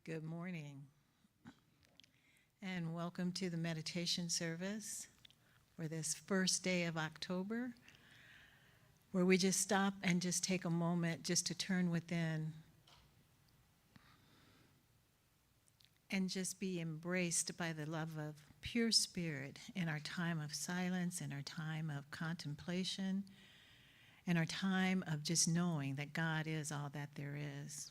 Good morning, and welcome to the meditation service for this first day of October, where we just stop and just take a moment just to turn within and just be embraced by the love of pure spirit in our time of silence, in our time of contemplation, in our time of just knowing that God is all that there is.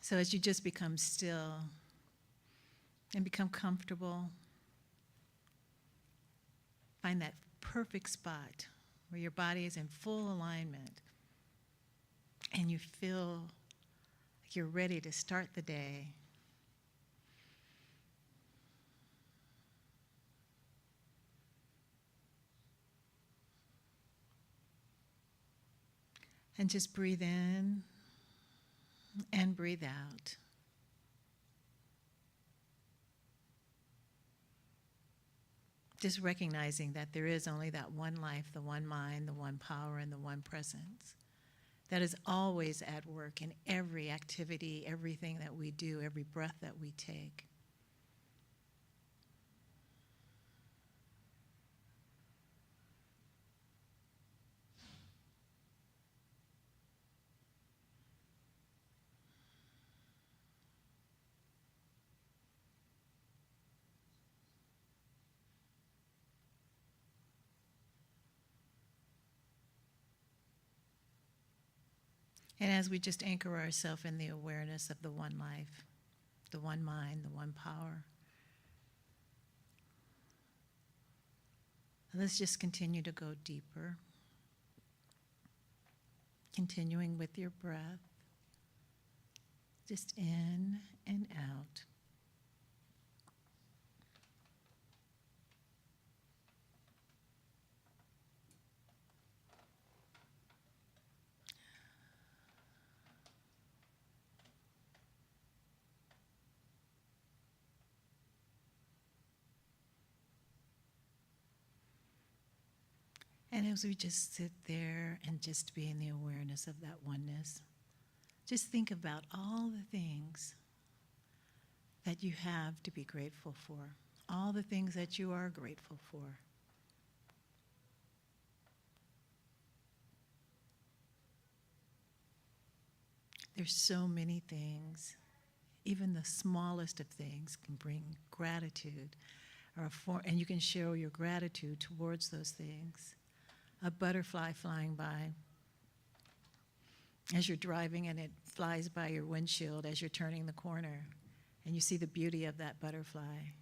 So as you just become still and become comfortable, find that perfect spot where your body is in full alignment and you feel like you're ready to start the day. And just breathe in and breathe out. Just recognizing that there is only that one life, the one mind, the one power, and the one presence that is always at work in every activity, everything that we do, every breath that we take. And as we just anchor ourselves in the awareness of the one life, the one mind, the one power, let's just continue to go deeper, continuing with your breath, just in and out. And as we just sit there and just be in the awareness of that oneness, just think about all the things that you have to be grateful for, all the things that you are grateful for. There's so many things. Even the smallest of things can bring gratitude, and you can show your gratitude towards those things. A butterfly flying by as you're driving and it flies by your windshield as you're turning the corner and you see the beauty of that butterfly.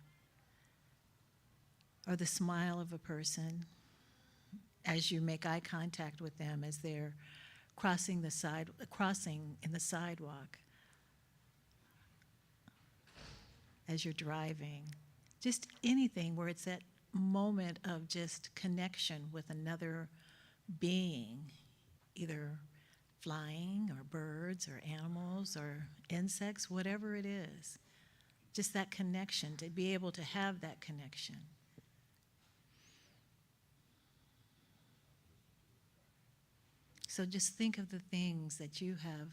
Or the smile of a person as you make eye contact with them as they're crossing in the sidewalk as you're driving. Just anything where it's that moment of just connection with another being, either flying or birds or animals or insects, whatever it is. Just that connection, to be able to have that connection. So just think of the things that you have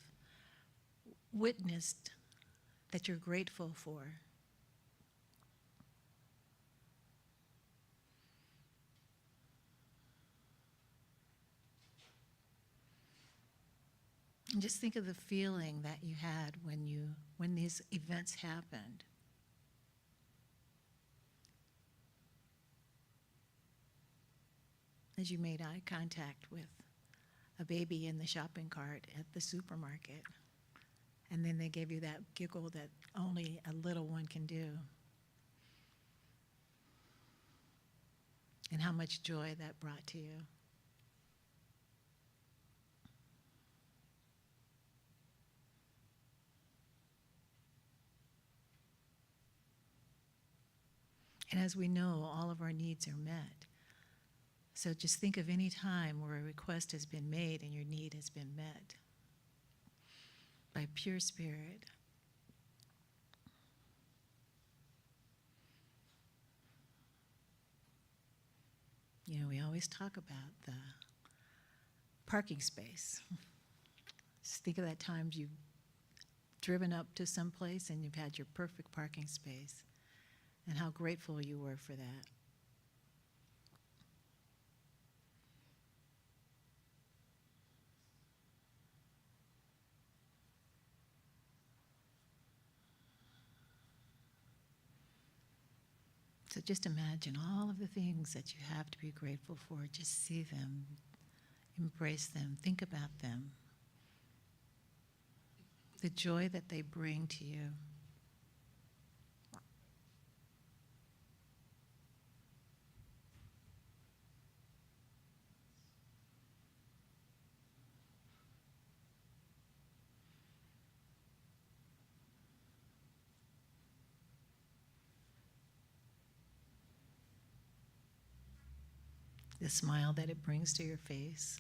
witnessed that you're grateful for. And just think of the feeling that you had when these events happened. As you made eye contact with a baby in the shopping cart at the supermarket, and then they gave you that giggle that only a little one can do. And how much joy that brought to you. And as we know, all of our needs are met. So just think of any time where a request has been made and your need has been met by pure spirit. You know, we always talk about the parking space. Just think of that times you driven up to some place and you've had your perfect parking space, and how grateful you were for that. So just imagine all of the things that you have to be grateful for. Just see them, embrace them, think about them, the joy that they bring to you. The smile that it brings to your face.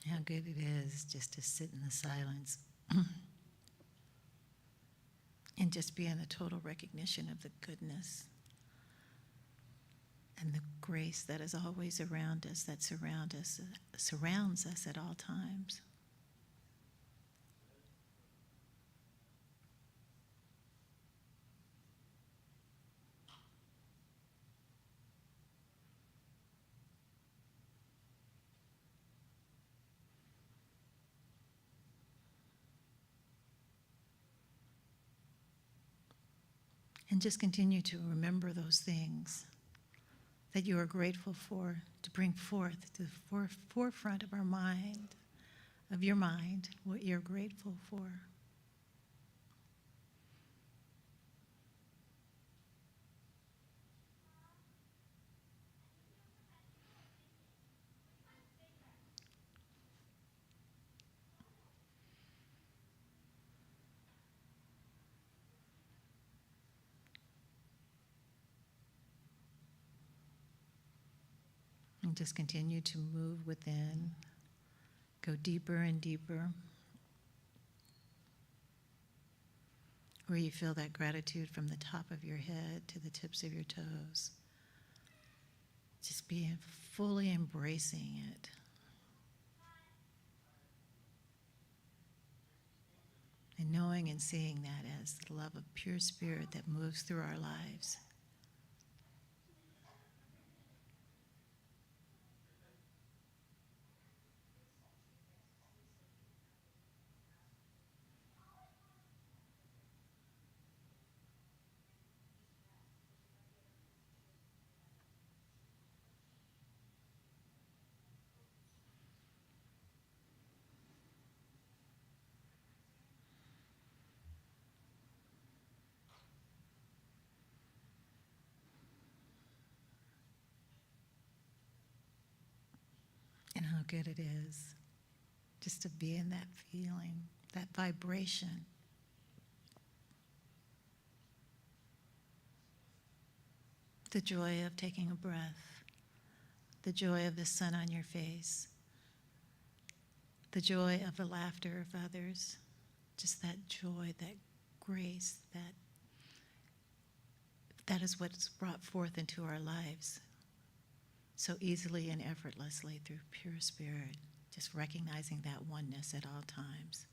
How good it is just to sit in the silence and just be in a total recognition of the goodness and the grace that is always around us, that surrounds us at all times. And just continue to remember those things that you are grateful for, to bring forth to the forefront of our mind, of your mind, what you're grateful for. And just continue to move within, go deeper and deeper, where you feel that gratitude from the top of your head to the tips of your toes. Just be fully embracing it. And knowing and seeing that as the love of pure spirit that moves through our lives. And how good it is just to be in that feeling, that vibration. The joy of taking a breath, the joy of the sun on your face, the joy of the laughter of others, just that joy, that grace, that is what's brought forth into our lives so easily and effortlessly through pure spirit, just recognizing that oneness at all times.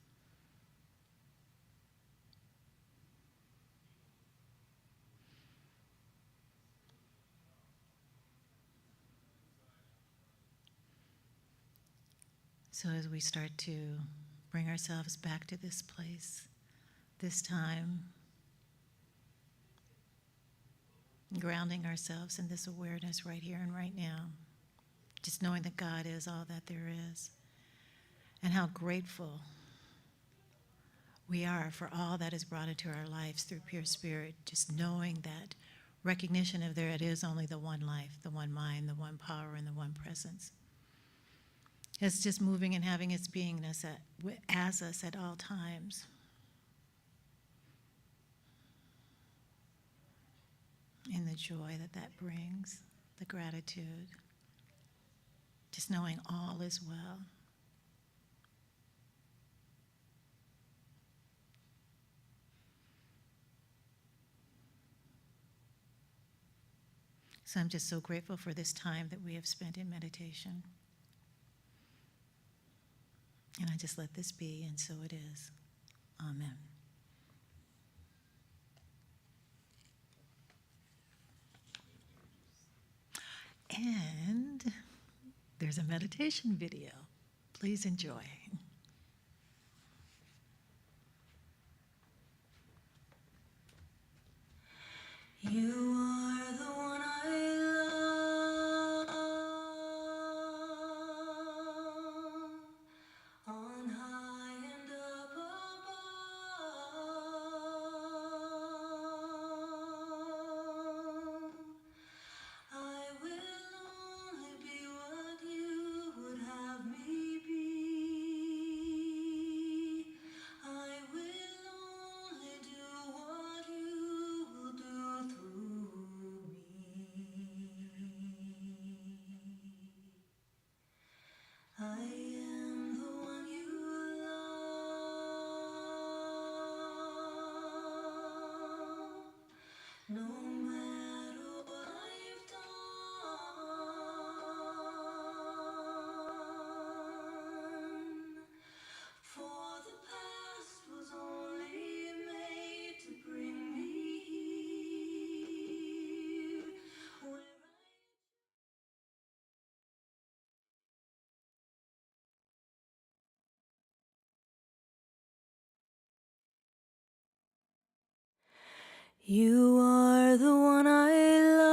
So as we start to bring ourselves back to this place, this time, grounding ourselves in this awareness right here and right now, just knowing that God is all that there is, and how grateful we are for all that is brought into our lives through pure spirit, just knowing that recognition of there it is only the one life, the one mind, the one power, and the one presence. It's just moving and having its beingness as us at all times. And the joy that brings, the gratitude, just knowing all is well. So I'm just so grateful for this time that we have spent in meditation. And I just let this be, and so it is. Amen. And there's a meditation video. Please enjoy. You are the one I love, on high and up above. I will only be what you would have me be. I will only do what you will do through me. I am the one you love, no matter what I've done. For the past was only made to bring me here, where You are the one I love,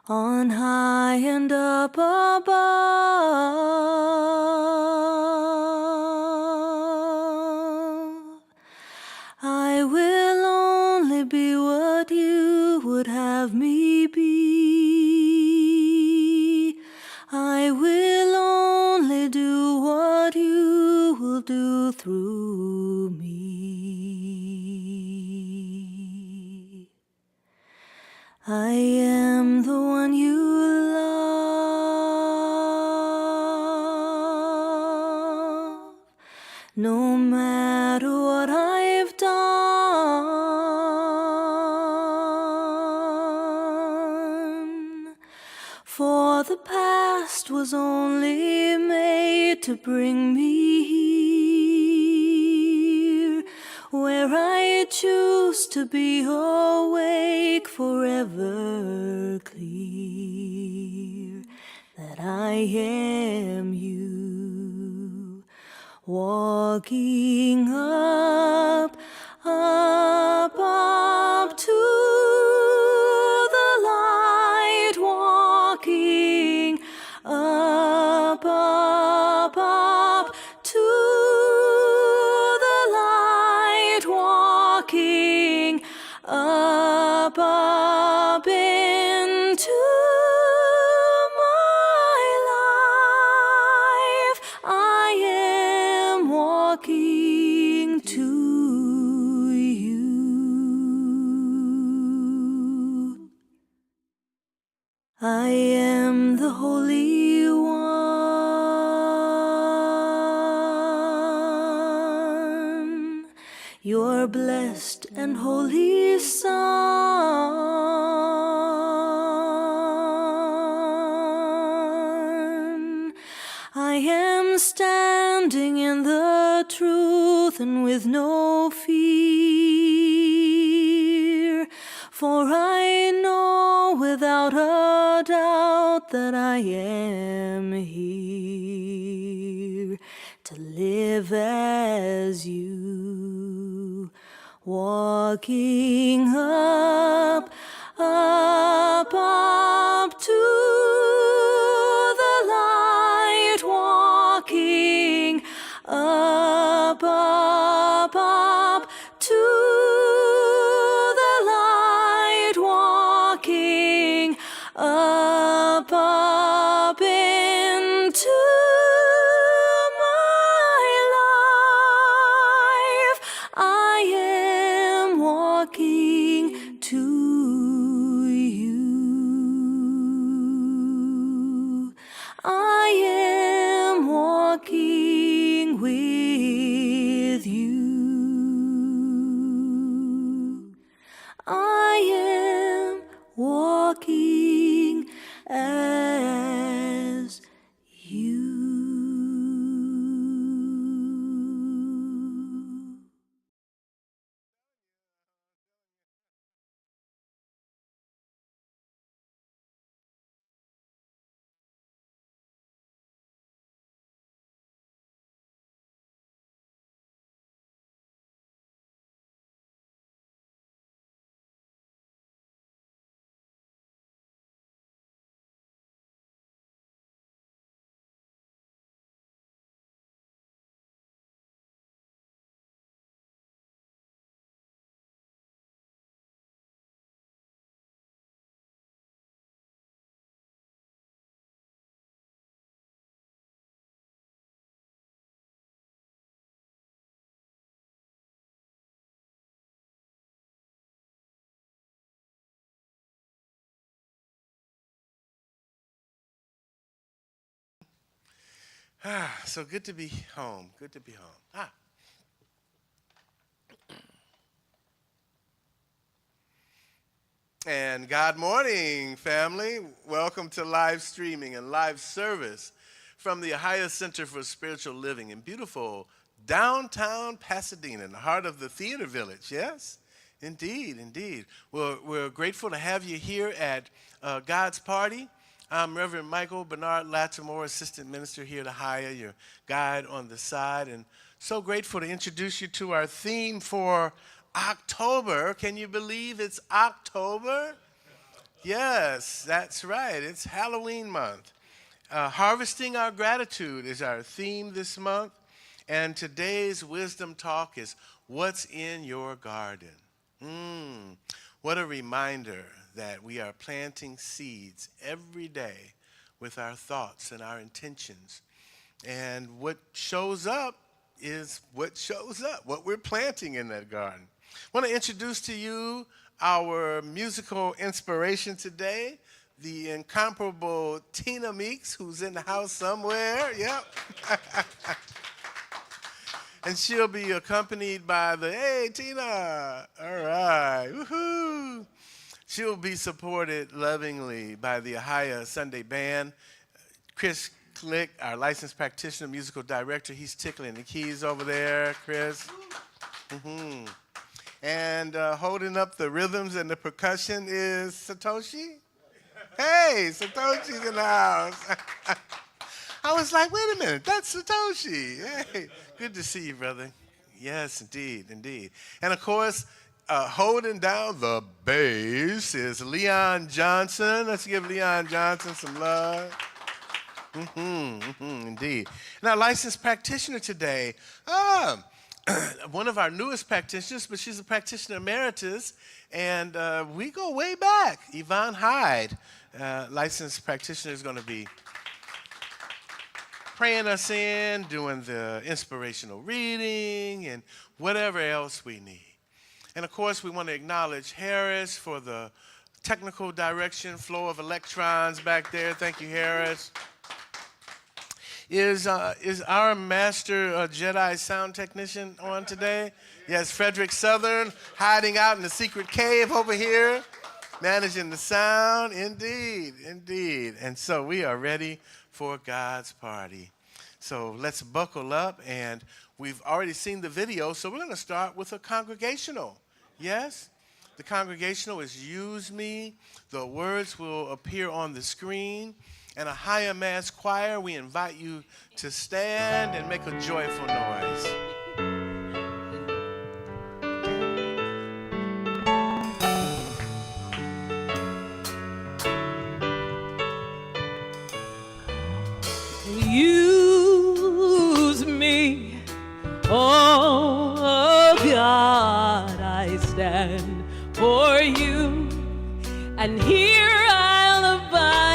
on high and up above. I will only be what you would have me be. I will only do what you will do through me. I am the one you love, no matter what I've done. For the past was only made to bring me here, where I choose to be awake, forever clear, that I am you, walking up to the light, walking up to the light, walking up into my life. I am walking to you. I am the Holy One, your blessed and holy Son. I am standing in the truth and with no fear, for I know without a doubt that I am here to live as you, walking up to the light, walking up to the light, walking up up, up into my life. I am walking to you. I am walking with you. I am walking as you. So good to be home. Good to be home. And God morning, family. Welcome to live streaming and live service from the Ahiah Center for Spiritual Living in beautiful downtown Pasadena, in the heart of the theater village. Yes, indeed, indeed. We're grateful to have you here at God's Party. I'm Reverend Michael Bernard Lattimore, Assistant Minister here at Ahiah, your guide on the side, and so grateful to introduce you to our theme for October. Can you believe it's October? Yes, that's right. It's Halloween month. Harvesting our gratitude is our theme this month, and today's wisdom talk is what's in your garden. What a reminder that we are planting seeds every day with our thoughts and our intentions. And what shows up is what shows up, what we're planting in that garden. I want to introduce to you our musical inspiration today, the incomparable Tina Meeks, who's in the house somewhere. Yep. And she'll be accompanied by hey, Tina. All right. Woohoo. She'll be supported lovingly by the Ahiah Sunday Band. Chris Click, our licensed practitioner, musical director, he's tickling the keys over there, Chris. And holding up the rhythms and the percussion is Satoshi. Hey, Satoshi's in the house. I was like, wait a minute, that's Satoshi. Hey, good to see you, brother. Yes, indeed, indeed. And of course, holding down the bass is Leon Johnson. Let's give Leon Johnson some love. Indeed. And our licensed practitioner today, one of our newest practitioners, but she's a practitioner emeritus, and we go way back. Yvonne Hyde, licensed practitioner, is going to be praying us in, doing the inspirational reading, and whatever else we need. And of course, we want to acknowledge Harris for the technical direction, flow of electrons back there. Thank you, Harris. Is our master Jedi sound technician on today? Yes, Frederick Southern, hiding out in the secret cave over here, managing the sound. Indeed, indeed. And so we are ready for God's party. So let's buckle up, and we've already seen the video, so we're going to start with a congregational. Yes? The congregational is Use Me. The words will appear on the screen. And Ahiah Mass Choir, we invite you to stand and make a joyful noise. Use me, oh God, I stand for you, and here I'll abide.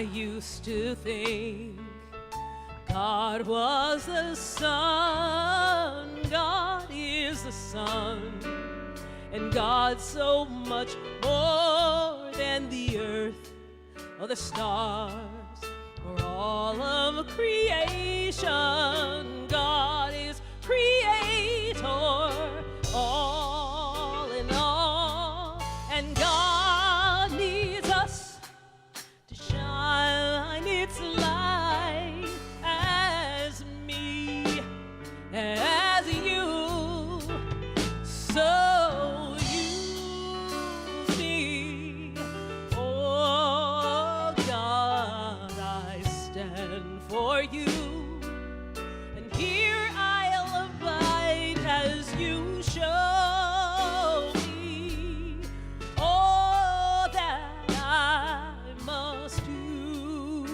used to think God was the sun, God is the sun, and God's so much more than the earth or the stars or all of creation. God is creator, all in all, and God needs us to shine its light as me, as you. So use me, oh God, I stand for you, and here I'll abide as you show me all that I must do.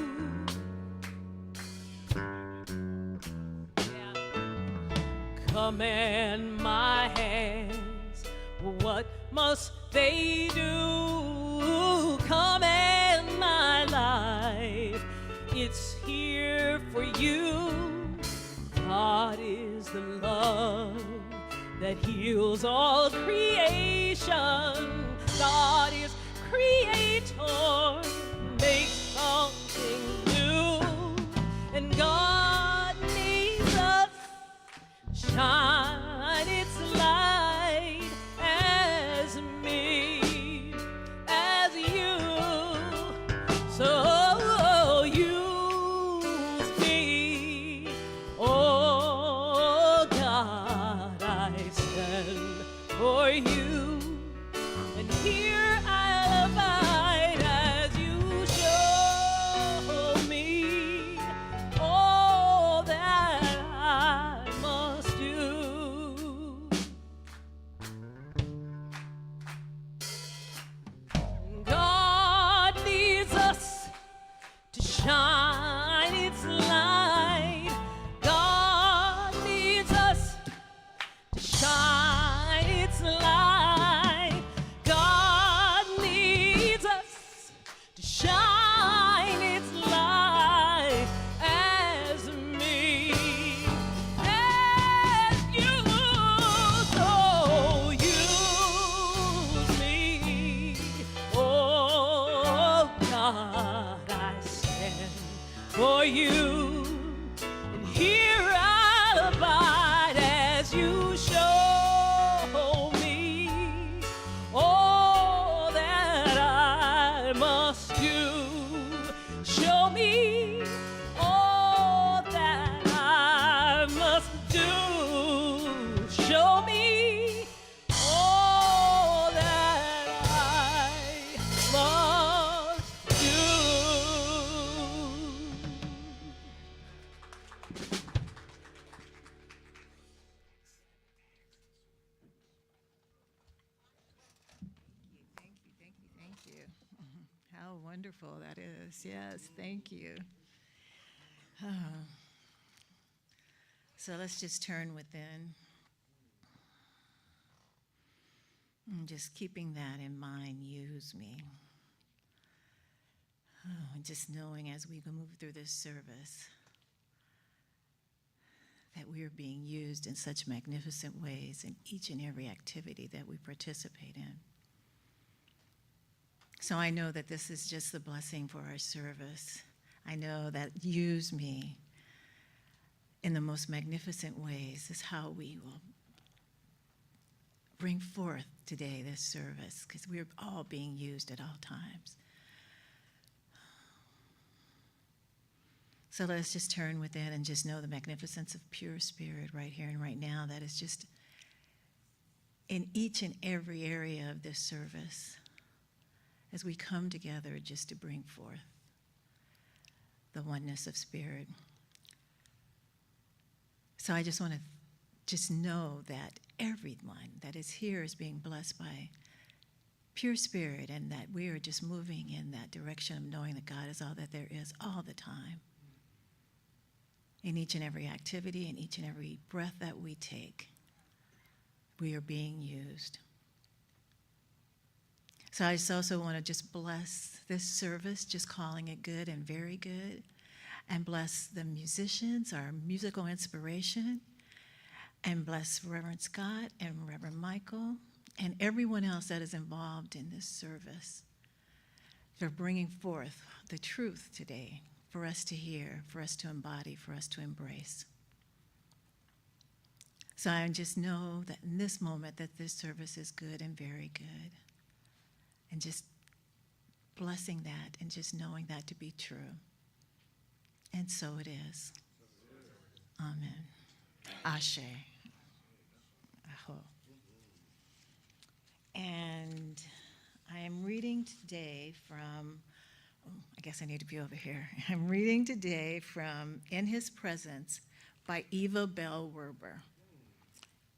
Command my hands, what must they do? Command my life, it's here for you. God is the love that heals all creation. God is creator, makes something new, and God needs us shine its light as me, as you. So use me, oh God, I stand for you, and here I'll abide as you show me all that I must do. God needs us to shine its light. God needs us to shine its light. God needs us to shine its light as me, as you. So use me, oh God, I stand for you, and here I'll abide as you show me all that I must do. Show me all that I must do. Show me all that I must do. Thank you. How wonderful that is. Yes, thank you. So let's just turn within. And just keeping that in mind, use me. And just knowing as we move through this service that we are being used in such magnificent ways in each and every activity that we participate in. So I know that this is just the blessing for our service. I know that use me in the most magnificent ways is how we will bring forth today this service, because we're all being used at all times. So let's just turn within and just know the magnificence of pure spirit right here and right now that is just in each and every area of this service as we come together just to bring forth the oneness of spirit. So I just want to just know that everyone that is here is being blessed by pure spirit, and that we are just moving in that direction of knowing that God is all that there is all the time. In each and every activity, in each and every breath that we take, we are being used. So I just also want to just bless this service, just calling it good and very good, and bless the musicians, our musical inspiration, and bless Reverend Scott and Reverend Michael and everyone else that is involved in this service for bringing forth the truth today for us to hear, for us to embody, for us to embrace. So I just know that in this moment that this service is good and very good. And just blessing that and just knowing that to be true. And so it is. Amen. Ashe. Aho. And I am reading today from, I guess I need to be over here. I'm reading today from In His Presence by Eva Bell Werber.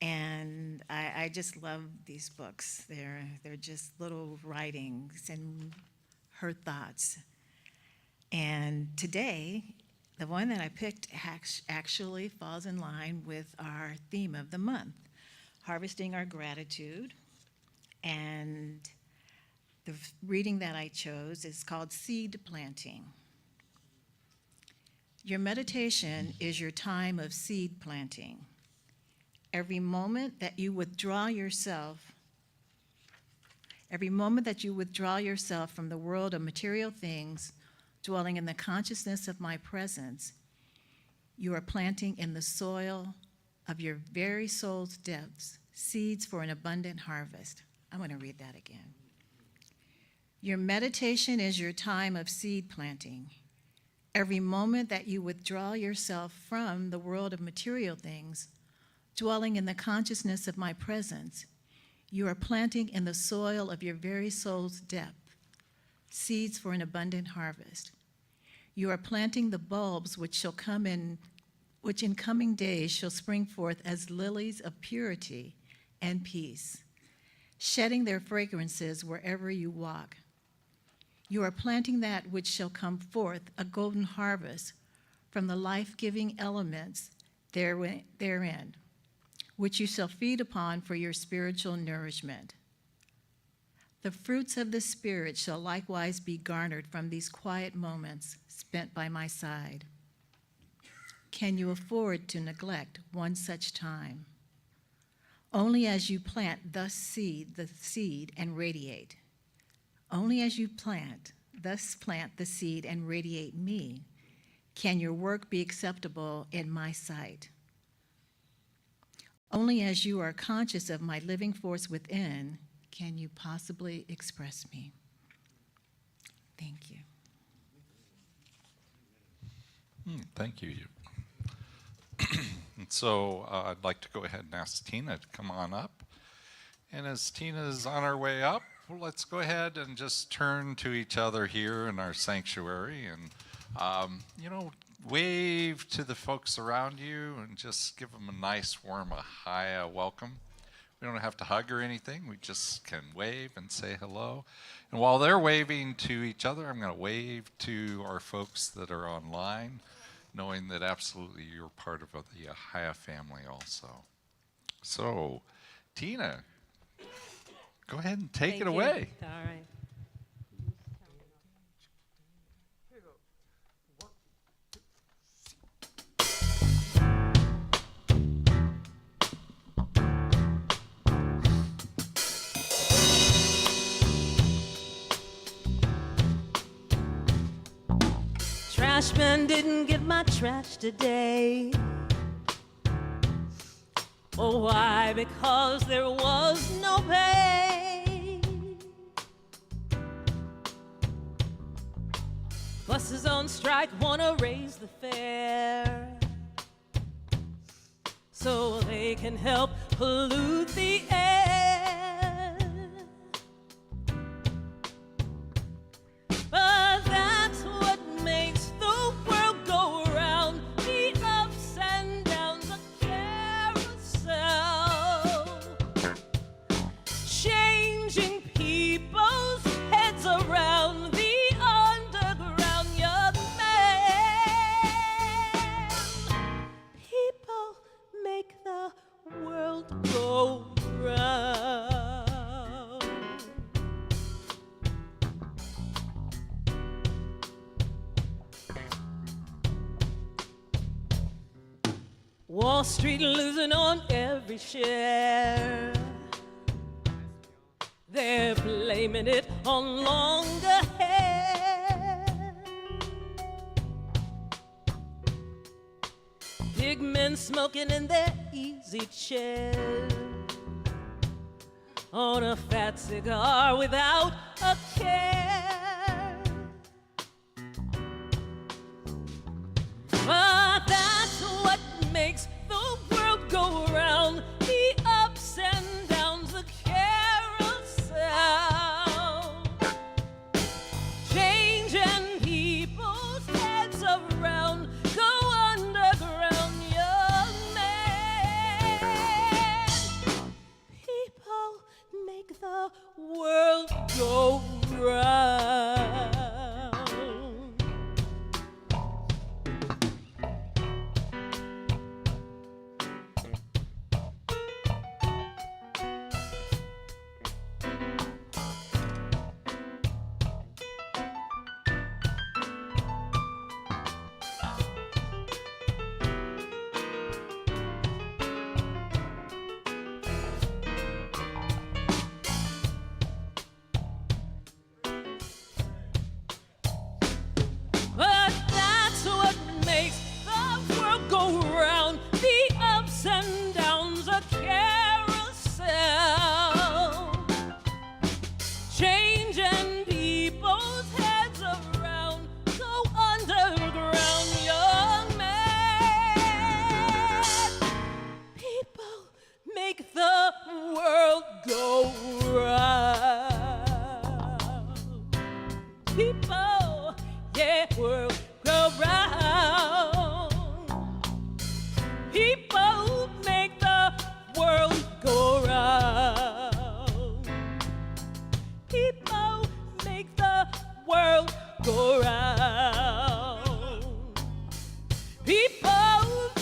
And I just love these books. They're just little writings and her thoughts. And today, the one that I picked actually falls in line with our theme of the month, harvesting our gratitude. And the reading that I chose is called Seed Planting. Your meditation is your time of seed planting. Every moment that you withdraw yourself from the world of material things, dwelling in the consciousness of my presence, you are planting in the soil of your very soul's depths seeds for an abundant harvest. I'm going to read that again. Your meditation is your time of seed planting. Every moment that you withdraw yourself from the world of material things, dwelling in the consciousness of my presence, you are planting in the soil of your very soul's depth seeds for an abundant harvest. You are planting the bulbs which in coming days shall spring forth as lilies of purity and peace, shedding their fragrances wherever you walk. You are planting that which shall come forth a golden harvest from the life-giving elements therein, which you shall feed upon for your spiritual nourishment. The fruits of the Spirit shall likewise be garnered from these quiet moments spent by my side. Can you afford to neglect one such time? Only as you plant the seed and radiate. Only as you plant the seed and radiate me, can your work be acceptable in my sight. Only as you are conscious of my living force within can you possibly express me. Thank you. Thank you. And so I'd like to go ahead and ask Tina to come on up. And as Tina's on her way up, let's go ahead and just turn to each other here in our sanctuary and, wave to the folks around you and just give them a nice, warm Ahiah welcome. We don't have to hug or anything. We just can wave and say hello. And while they're waving to each other, I'm going to wave to our folks that are online, knowing that absolutely you're part of the Ahiah family also. So, Tina, go ahead and take it away. All right. Trashman didn't get my trash today. Oh, why? Because there was no pay. Buses on strike wanna raise the fare so they can help pollute the air. But that's what makes the world go round, the ups and downs of carousel, changing people's heads around the underground young man. People make the world go round. Wall Street losing on every share. They're blaming it on longer hair. Big men smoking in their easy chairs on a fat cigar without a care. But that's what makes the world go round. The ups and downs, the carousel, changing people's heads around. Go underground, young man. People make the world go round. But that's what makes the world go round. The ups and downs, a carousel, changing people's heads around. Go underground, young man. People make the world go round. People, yeah, world go round. People make the world go round. People make the world go round. People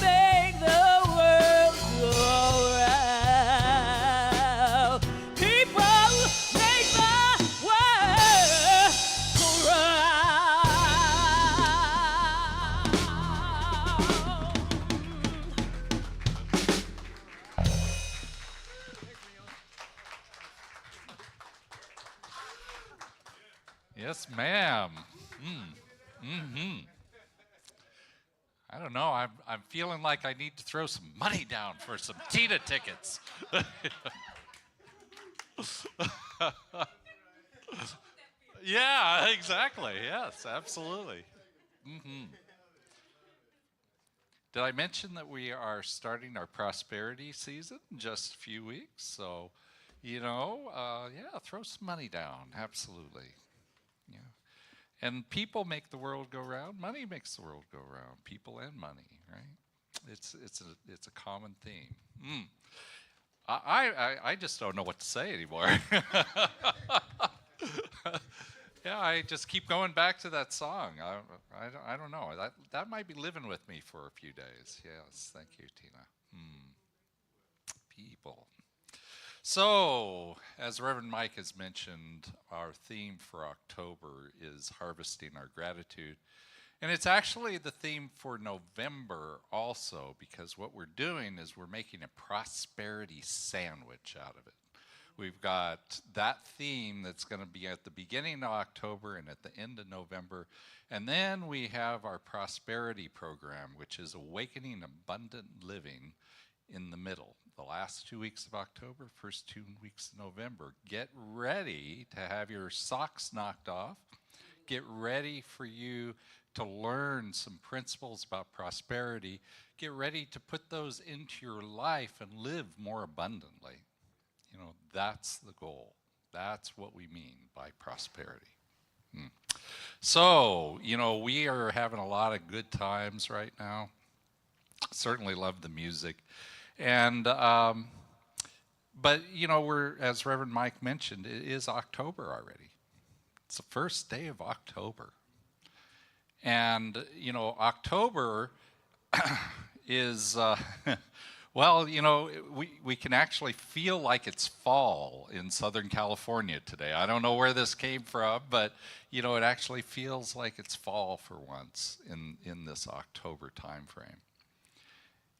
make the world go round. People make the world go round. Yes, ma'am. I don't know. I'm feeling like I need to throw some money down for some Tina tickets. Yeah, exactly. Yes, absolutely. Did I mention that we are starting our prosperity season in just a few weeks? So, yeah, throw some money down. Absolutely. Yeah. And people make the world go round. Money makes the world go round. People and money, right? It's a common theme. I just don't know what to say anymore. Yeah, I just keep going back to that song. I don't know. That might be living with me for a few days. Yes, thank you, Tina. People. So, as Reverend Mike has mentioned, our theme for October is harvesting our gratitude. And it's actually the theme for November also, because what we're doing is we're making a prosperity sandwich out of it. We've got that theme that's going to be at the beginning of October and at the end of November. And then we have our prosperity program, which is Awakening Abundant Living, in the middle. The last 2 weeks of October, first 2 weeks of November. Get ready to have your socks knocked off. Get ready for you to learn some principles about prosperity. Get ready to put those into your life and live more abundantly. That's the goal. That's what we mean by prosperity. So, we are having a lot of good times right now. Certainly love the music. And, but, we're, as Reverend Mike mentioned, it is October already. It's the first day of October. And, October is, well, we can actually feel like it's fall in Southern California today. I don't know where this came from, but, it actually feels like it's fall for once in this October time frame.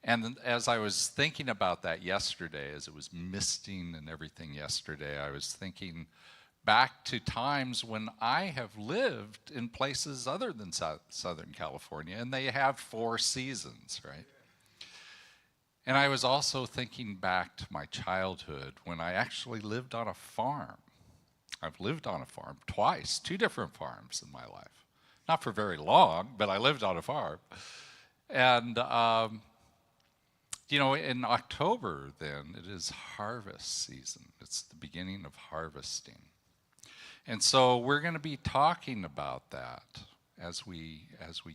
And as I was thinking about that yesterday, as it was misting and everything yesterday, I was thinking back to times when I have lived in places other than Southern California, and they have 4 seasons, right? And I was also thinking back to my childhood when I actually lived on a farm. I've lived on a farm twice, 2 different farms in my life. Not for very long, but I lived on a farm. And, you know, in October then, it is harvest season. It's the beginning of harvesting. And so we're going to be talking about that as we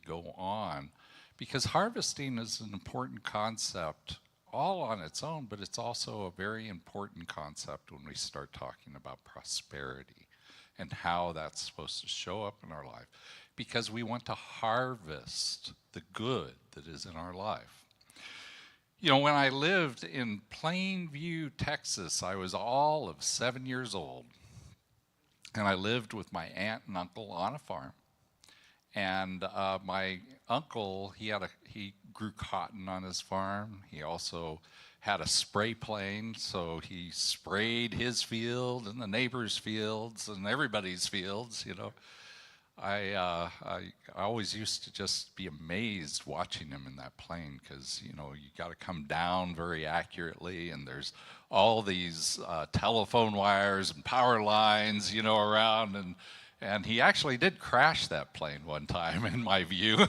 go on, because harvesting is an important concept all on its own, but it's also a very important concept when we start talking about prosperity and how that's supposed to show up in our life, because we want to harvest the good that is in our life. You know, when I lived in Plainview, Texas, I was all of 7 years old, and I lived with my aunt and uncle on a farm. And my uncle, he grew cotton on his farm. He also had a spray plane, so he sprayed his field and the neighbors' fields and everybody's fields, you know. I always used to just be amazed watching him in that plane, because, you know, you got to come down very accurately, and there's all these telephone wires and power lines, you know, around, and he actually did crash that plane one time, in my view,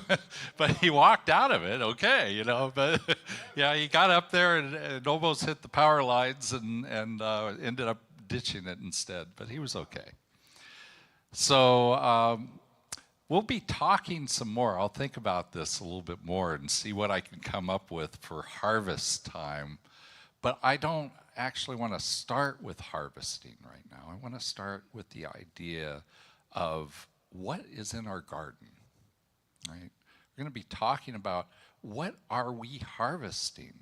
but he walked out of it okay, you know. But yeah, he got up there and almost hit the power lines and ended up ditching it instead, but he was okay. So we'll be talking some more. I'll think about this a little bit more and see what I can come up with for harvest time. But I don't actually want to start with harvesting right now. I want to start with the idea of what is in our garden, right? We're going to be talking about what are we harvesting.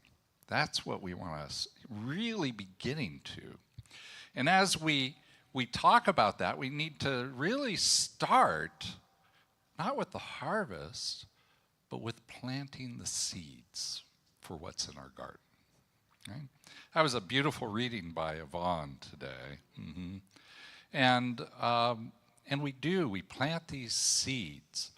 That's what we want to really be getting to. And as we talk about that, we need to really start not with the harvest, but with planting the seeds for what's in our garden. Right? That was a beautiful reading by Yvonne today. Mm-hmm. And we plant these seeds.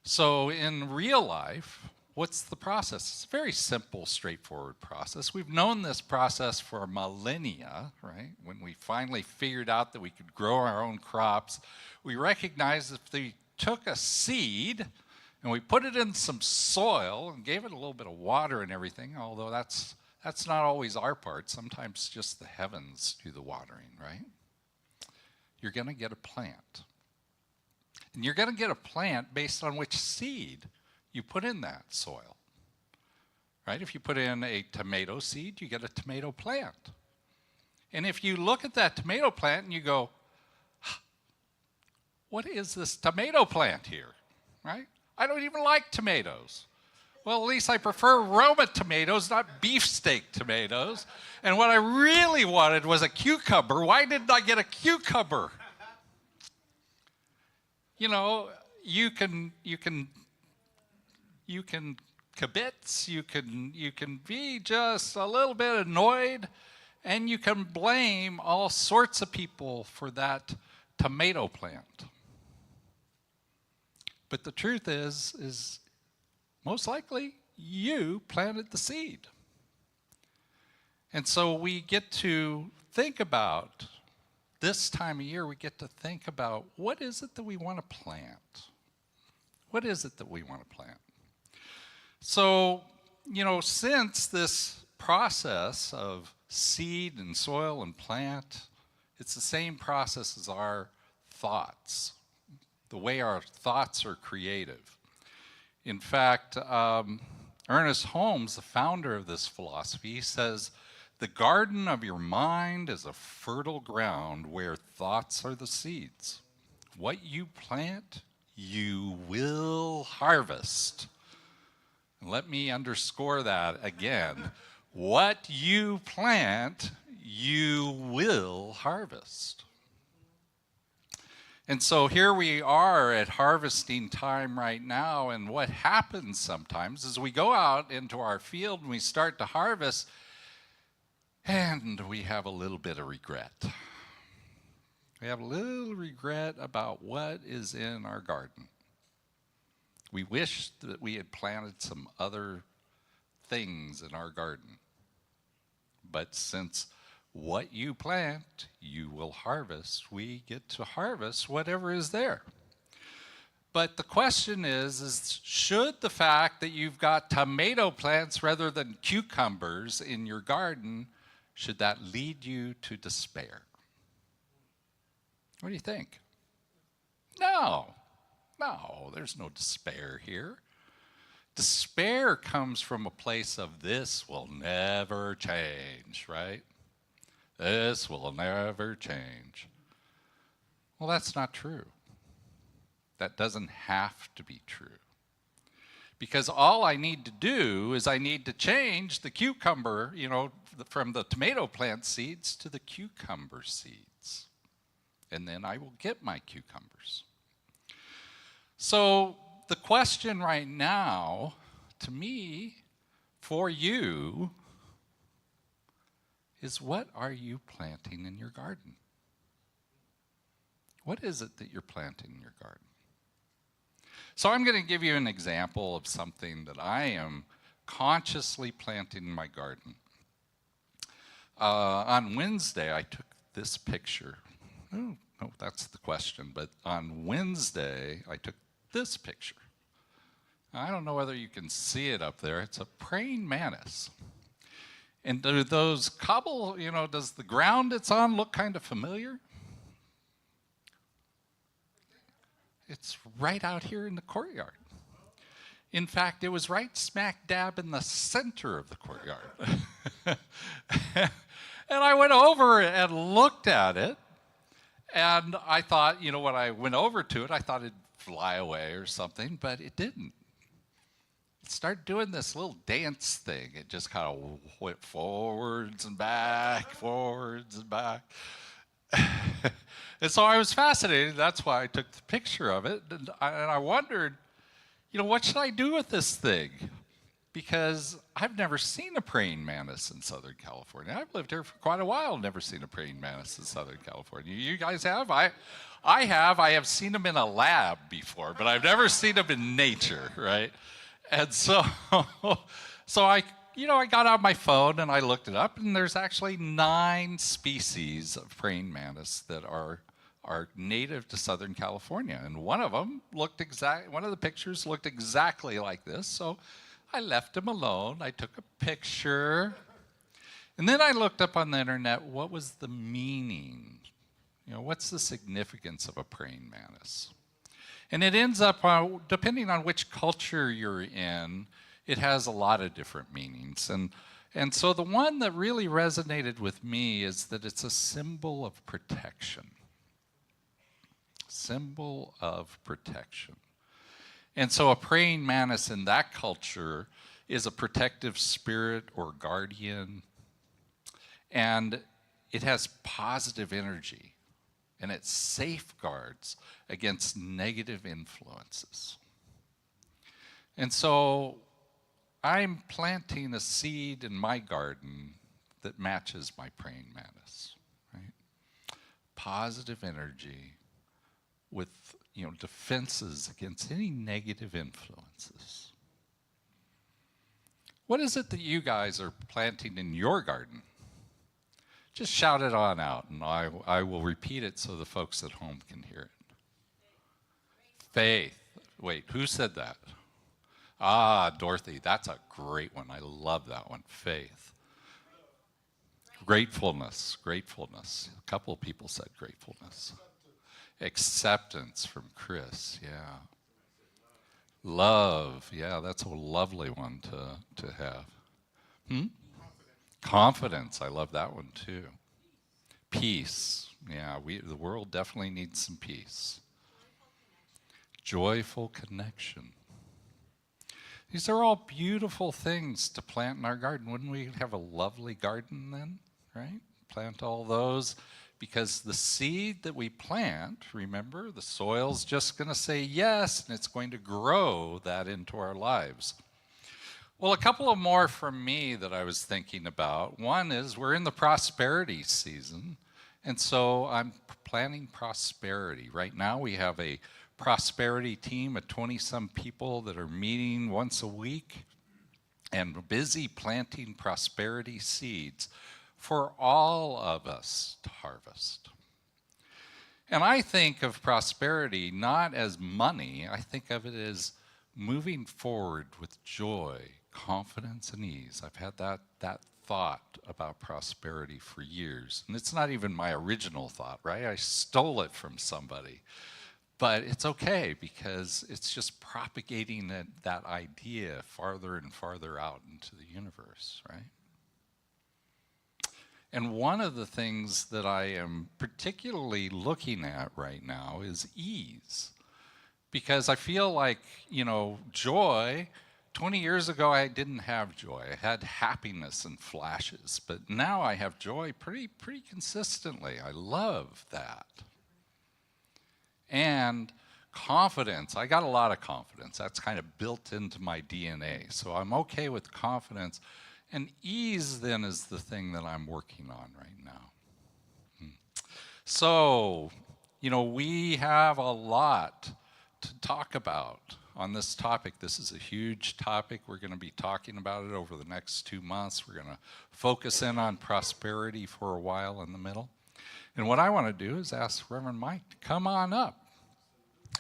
So in real life, what's the process? It's a very simple, straightforward process. We've known this process for millennia, right? When we finally figured out that we could grow our own crops, we recognized if we took a seed and we put it in some soil and gave it a little bit of water and everything, although that's not always our part. Sometimes just the heavens do the watering, right? You're going to get a plant. And you're going to get a plant based on which seed you put in that soil, right? If you put in a tomato seed, you get a tomato plant. And if you look at that tomato plant and you go, what is this tomato plant here, right? I don't even like tomatoes. Well, at least I prefer Roma tomatoes, not beefsteak tomatoes. And what I really wanted was a cucumber. Why didn't I get a cucumber? You know, you can kibitz, you can be just a little bit annoyed, and you can blame all sorts of people for that tomato plant. But the truth is most likely you planted the seed. And so we get to think about this time of year, we get to think about what is it that we want to plant? What is it that we want to plant? So, you know, since this process of seed and soil and plant, it's the same process as our thoughts, the way our thoughts are creative. In fact, Ernest Holmes, the founder of this philosophy, says, "The garden of your mind is a fertile ground where thoughts are the seeds. What you plant, you will harvest." And let me underscore that again. What you plant, you will harvest. And so here we are at harvesting time right now, and what happens sometimes is we go out into our field and we start to harvest, and we have a little bit of regret. We have a little regret about what is in our garden. We wish that we had planted some other things in our garden. But since what you plant, you will harvest, we get to harvest whatever is there. But the question is should the fact that you've got tomato plants rather than cucumbers in your garden, should that lead you to despair? What do you think? No, there's no despair here. Despair comes from a place of this will never change, right? This will never change. Well, that's not true. That doesn't have to be true. Because all I need to do is I need to change the cucumber, from the tomato plant seeds to the cucumber seeds. And then I will get my cucumbers. So the question right now, to me, for you, is what are you planting in your garden? What is it that you're planting in your garden? So I'm going to give you an example of something that I am consciously planting in my garden. On Wednesday, I took this picture. Oh, no, that's the question. But on Wednesday, I took this picture. I don't know whether you can see it up there. It's a praying mantis. And do those does the ground it's on look kind of familiar? It's right out here in the courtyard. In fact, it was right smack dab in the center of the courtyard. And I went over and looked at it, and I thought, when I went over to it, I thought it'd fly away or something, but it didn't. It started doing this little dance thing. It just kind of went forwards and back, forwards and back. And so I was fascinated. That's why I took the picture of it. And I wondered, what should I do with this thing? Because I've never seen a praying mantis in Southern California. I've lived here for quite a while, never seen a praying mantis in Southern California. You guys have? I have. I have seen them in a lab before, but I've never seen them in nature, right? And so I got out my phone and I looked it up, and there's actually 9 species of praying mantis that are native to Southern California. And one of the pictures looked exactly like this. So I left him alone. I took a picture. And then I looked up on the internet, what was the meaning? What's the significance of a praying mantis? And it ends up, depending on which culture you're in, it has a lot of different meanings. And so the one that really resonated with me is that it's a symbol of protection. Symbol of protection. And so a praying mantis in that culture is a protective spirit or guardian. And it has positive energy. And it safeguards against negative influences. And so I'm planting a seed in my garden that matches my praying mantis, right? Positive energy with, defenses against any negative influences. What is it that you guys are planting in your garden? Just shout it on out, and I will repeat it so the folks at home can hear it. Faith. Wait, who said that? Dorothy, that's a great one. I love that one. Faith. Gratefulness. A couple of people said gratefulness. Acceptance from Chris, yeah. Love, yeah, that's a lovely one to have. Confidence, I love that one too. Peace, yeah, the world definitely needs some peace. Joyful connection. These are all beautiful things to plant in our garden. Wouldn't we have a lovely garden then, right? Plant all those because the seed that we plant, remember, the soil's just going to say yes, and it's going to grow that into our lives. Well, a couple of more from me that I was thinking about. One is we're in the prosperity season, and so I'm planning prosperity. Right now we have a prosperity team of 20-some people that are meeting once a week and busy planting prosperity seeds for all of us to harvest. And I think of prosperity not as money, I think of it as moving forward with joy, confidence, and ease. I've had that thought about prosperity for years. And it's not even my original thought, right? I stole it from somebody. But it's okay because it's just propagating that idea farther and farther out into the universe, right? And one of the things that I am particularly looking at right now is ease. Because I feel like, joy, 20 years ago I didn't have joy. I had happiness and flashes, but now I have joy pretty consistently. I love that. And confidence, I got a lot of confidence. That's kind of built into my DNA. So I'm okay with confidence. And ease then is the thing that I'm working on right now. So, we have a lot to talk about on this topic. This is a huge topic. We're going to be talking about it over the next 2 months. We're going to focus in on prosperity for a while in the middle. And what I want to do is ask Reverend Mike to come on up.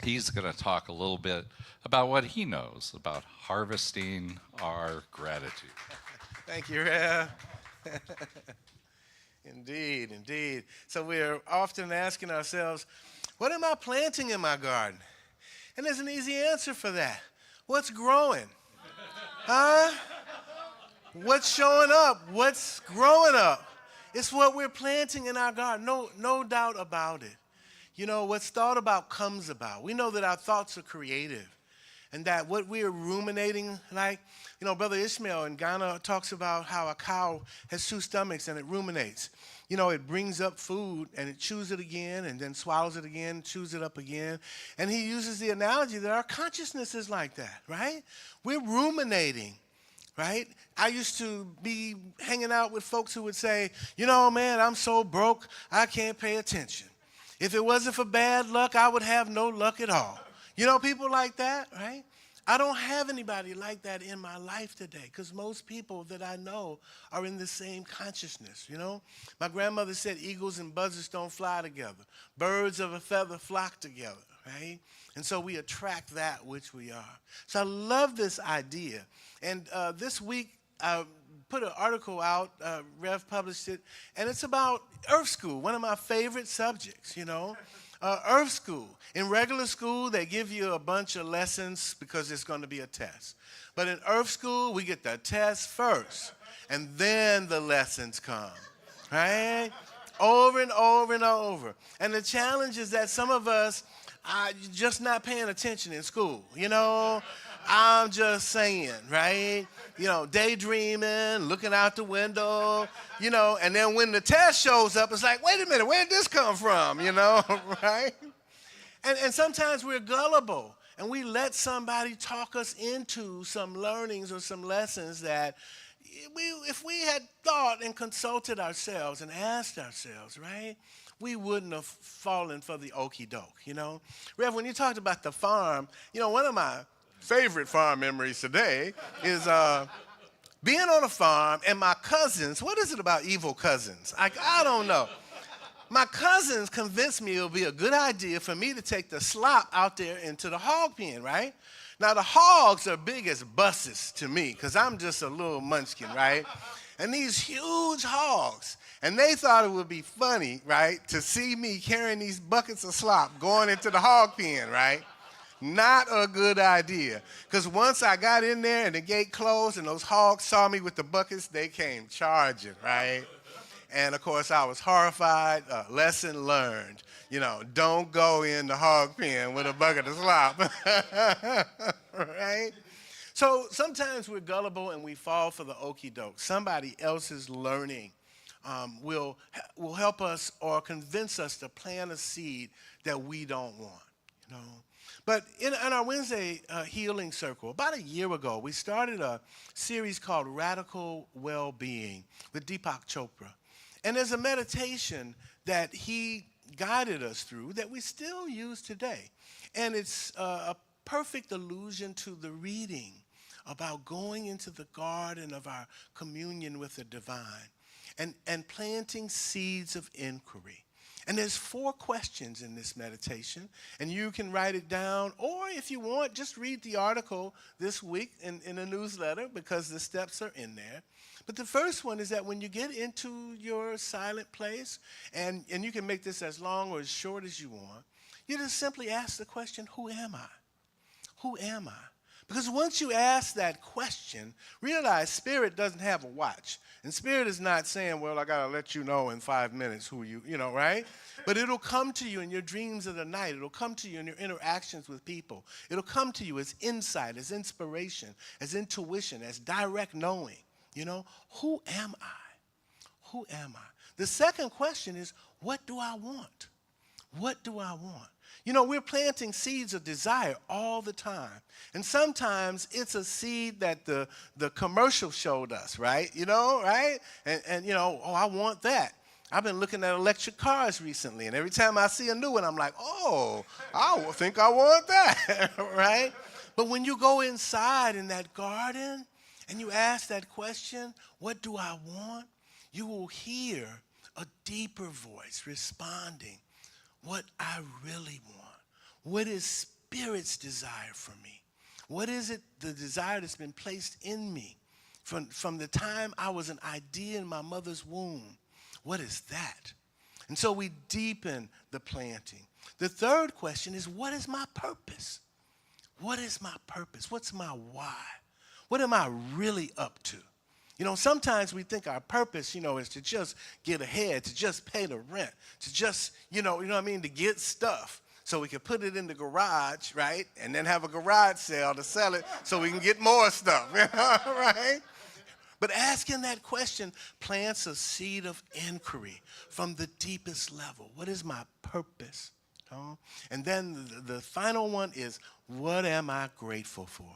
He's going to talk a little bit about what he knows about harvesting our gratitude. Thank you, Rev. Indeed. So we're often asking ourselves, what am I planting in my garden? And there's an easy answer for that. What's growing? Huh? What's showing up? What's growing up? It's what we're planting in our garden. No doubt about it. What's thought about comes about. We know that our thoughts are creative. And that what we are ruminating like, Brother Ishmael in Ghana talks about how a cow has 2 stomachs and it ruminates. It brings up food and it chews it again and then swallows it again, chews it up again. And he uses the analogy that our consciousness is like that, right? We're ruminating, right? I used to be hanging out with folks who would say, man, I'm so broke, I can't pay attention. If it wasn't for bad luck, I would have no luck at all. People like that, right? I don't have anybody like that in my life today because most people that I know are in the same consciousness, My grandmother said eagles and buzzards don't fly together. Birds of a feather flock together, right? And so we attract that which we are. So I love this idea. And this week I put an article out, Rev published it, and it's about Earth School, one of my favorite subjects, Earth School. In regular school, they give you a bunch of lessons because it's going to be a test. But in Earth School, we get the test first, and then the lessons come, right? Over and over and over. And the challenge is that some of us are just not paying attention in school, I'm just saying, right? Daydreaming, looking out the window, and then when the test shows up, it's like, wait a minute, where did this come from, right? And sometimes we're gullible, and we let somebody talk us into some learnings or some lessons that if we had thought and consulted ourselves and asked ourselves, right, we wouldn't have fallen for the okey doke, Rev, when you talked about the farm, one of my favorite farm memories today is being on a farm and my cousins. What is it about evil cousins? I don't know. My cousins convinced me it would be a good idea for me to take the slop out there into the hog pen, right? Now, the hogs are big as buses to me because I'm just a little munchkin, right? And these huge hogs, and they thought it would be funny, right, to see me carrying these buckets of slop going into the hog pen, right? Not a good idea. Because once I got in there and the gate closed and those hogs saw me with the buckets, they came charging, right? And, of course, I was horrified. Lesson learned. Don't go in the hog pen with a bucket of slop. Right? So sometimes we're gullible and we fall for the okey doke. Somebody else's learning will help us or convince us to plant a seed that we don't want, you know. But in our Wednesday healing circle, about a year ago, we started a series called Radical Well-Being with Deepak Chopra. And there's a meditation that he guided us through that we still use today. And it's a perfect allusion to the reading about going into the garden of our communion with the divine and planting seeds of inquiry. And there's 4 questions in this meditation, and you can write it down, or if you want, just read the article this week in a newsletter, because the steps are in there. But the first one is that when you get into your silent place, and you can make this as long or as short as you want, you just simply ask the question, who am I? Who am I? Because once you ask that question, realize Spirit doesn't have a watch. And Spirit is not saying, well, I got to let you know in 5 minutes who you know, right? But it'll come to you in your dreams of the night. It'll come to you in your interactions with people. It'll come to you as insight, as inspiration, as intuition, as direct knowing. You know, who am I? Who am I? The second question is, what do I want? What do I want? You know, we're planting seeds of desire all the time. And sometimes it's a seed that the commercial showed us, right? You know, right? And you know, oh, I want that. I've been looking at electric cars recently, and every time I see a new one, I'm like, oh, I think I want that, right? But when you go inside in that garden and you ask that question, what do I want? You will hear a deeper voice responding, what I really want. What is Spirit's desire for me? What is it, the desire that's been placed in me from the time I was an idea in my mother's womb? What is that? And so we deepen the planting. The third question is, what is my purpose? What is my purpose? What's my why? What am I really up to? You know, sometimes we think our purpose, you know, is to just get ahead, to just pay the rent, to just, you know what I mean, to get stuff so we can put it in the garage, right? And then have a garage sale to sell it so we can get more stuff, right? But asking that question plants a seed of inquiry from the deepest level. What is my purpose? And then the final one is, what am I grateful for?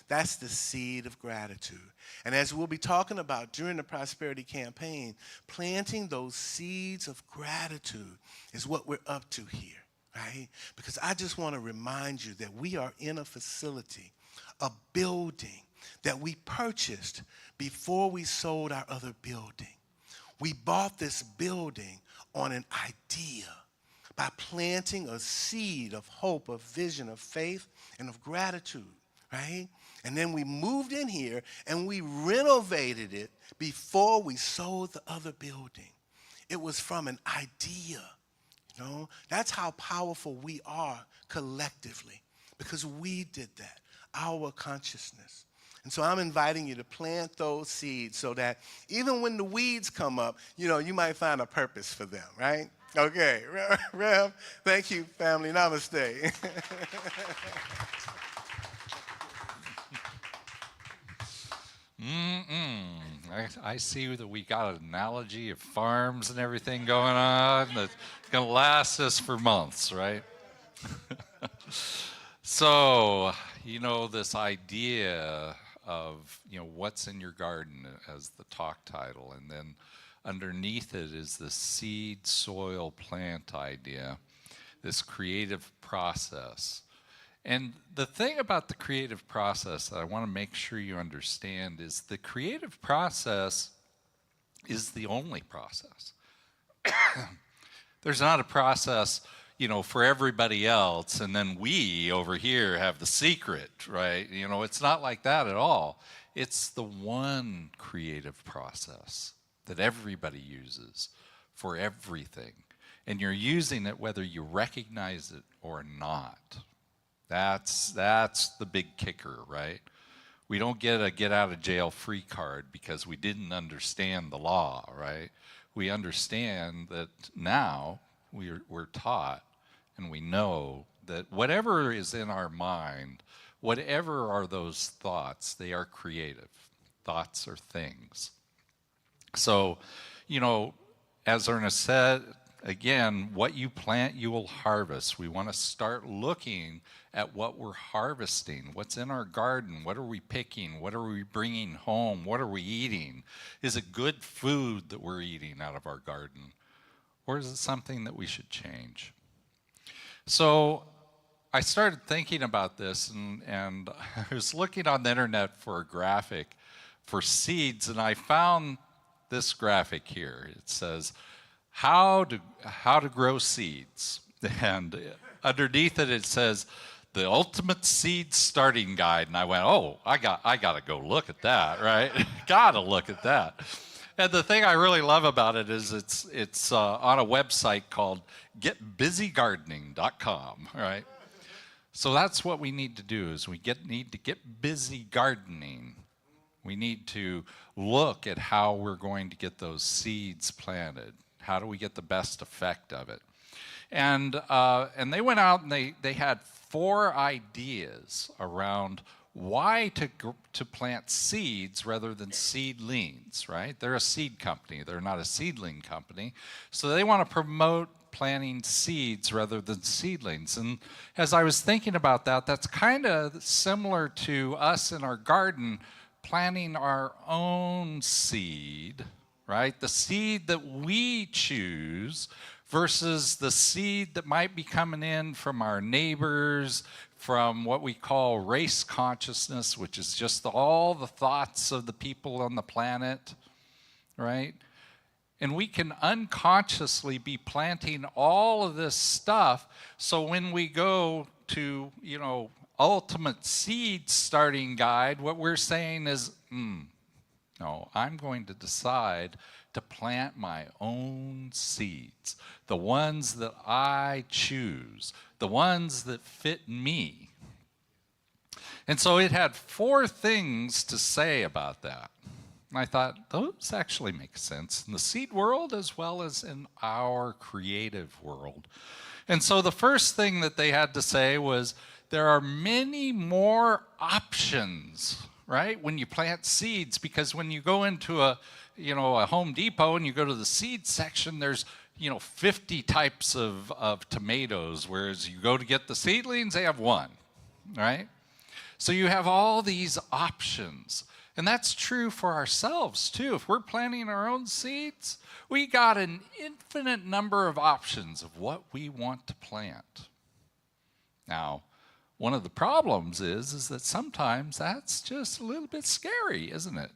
That's the seed of gratitude. And as we'll be talking about during the Prosperity Campaign, planting those seeds of gratitude is what we're up to here, right? Because I just want to remind you that we are in a facility, a building that we purchased before we sold our other building. We bought this building on an idea by planting a seed of hope, of vision, of faith, and of gratitude, right? And then we moved in here and we renovated it before we sold the other building. It was from an idea, you know? That's how powerful we are collectively, because we did that, our consciousness. And so I'm inviting you to plant those seeds so that even when the weeds come up, you know, you might find a purpose for them, right? Okay, Rev, thank you, family. Namaste. I see that we got an analogy of farms and everything going on that's going to last us for months, right? So, you know, this idea of, you know, what's in your garden as the talk title, and then underneath it is the seed, soil, plant idea, this creative process. And the thing about the creative process that I want to make sure you understand is the creative process is the only process. There's not a process, you know, for everybody else, and then we over here have the secret, right? You know, it's not like that at all. It's the one creative process that everybody uses for everything. And you're using it whether you recognize it or not. That's the big kicker, right? We don't get a get out of jail free card because we didn't understand the law, right? We understand that now we're taught and we know that whatever is in our mind, whatever are those thoughts, they are creative. Thoughts are things. So, you know, as Ernest said, again, what you plant, you will harvest. We want to start looking at what we're harvesting, what's in our garden, what are we picking, what are we bringing home, what are we eating? Is it good food that we're eating out of our garden? Or is it something that we should change? So I started thinking about this, and I was looking on the internet for a graphic for seeds, and I found this graphic here. It says, how to grow seeds. And underneath it, it says, the ultimate seed starting guide. And I went, oh, I got to go look at that, right? Got to look at that. And the thing I really love about it is it's on a website called getbusygardening.com, right? So that's what we need to do is need to get busy gardening. We need to look at how we're going to get those seeds planted. How do we get the best effect of it? And they went out and they had 4 ideas around why to plant seeds rather than seedlings, right? They're a seed company. They're not a seedling company. So they want to promote planting seeds rather than seedlings. And as I was thinking about that, that's kind of similar to us in our garden planting our own seed, right? The seed that we choose versus the seed that might be coming in from our neighbors, from what we call race consciousness, which is just all the thoughts of the people on the planet, right? And we can unconsciously be planting all of this stuff. So when we go to, you know, ultimate seed starting guide, what we're saying is, no, I'm going to decide to plant my own seeds, the ones that I choose, the ones that fit me. And so it had 4 things to say about that. And I thought, those actually make sense in the seed world as well as in our creative world. And so the first thing that they had to say was, there are many more options, right, when you plant seeds, because when you go into a Home Depot and you go to the seed section, there's 50 types of tomatoes, whereas you go to get the seedlings, they have 1, right? So you have all these options. And that's true for ourselves too. If we're planting our own seeds, we got an infinite number of options of what we want to plant. Now, one of the problems is that sometimes that's just a little bit scary, isn't it?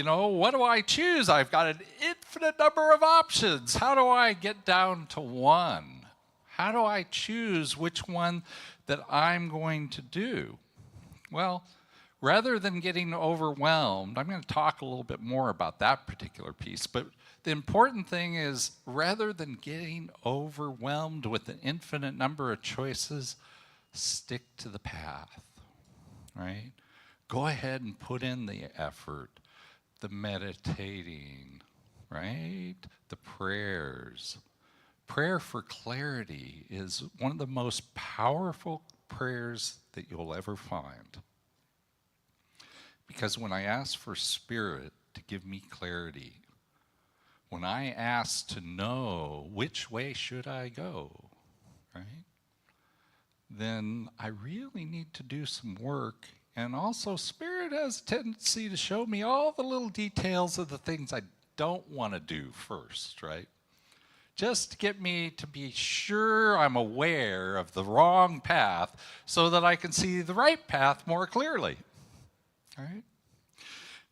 What do I choose? I've got an infinite number of options. How do I get down to 1? How do I choose which one that I'm going to do? Well, rather than getting overwhelmed, I'm going to talk a little bit more about that particular piece, but the important thing is, rather than getting overwhelmed with an infinite number of choices, stick to the path, right? Go ahead and put in the effort, the meditating, right? The prayers. Prayer for clarity is one of the most powerful prayers that you'll ever find. Because when I ask for Spirit to give me clarity, when I ask to know which way should I go, right? Then I really need to do some work. And also, Spirit has a tendency to show me all the little details of the things I don't want to do first, right? Just to get me to be sure I'm aware of the wrong path so that I can see the right path more clearly, all right?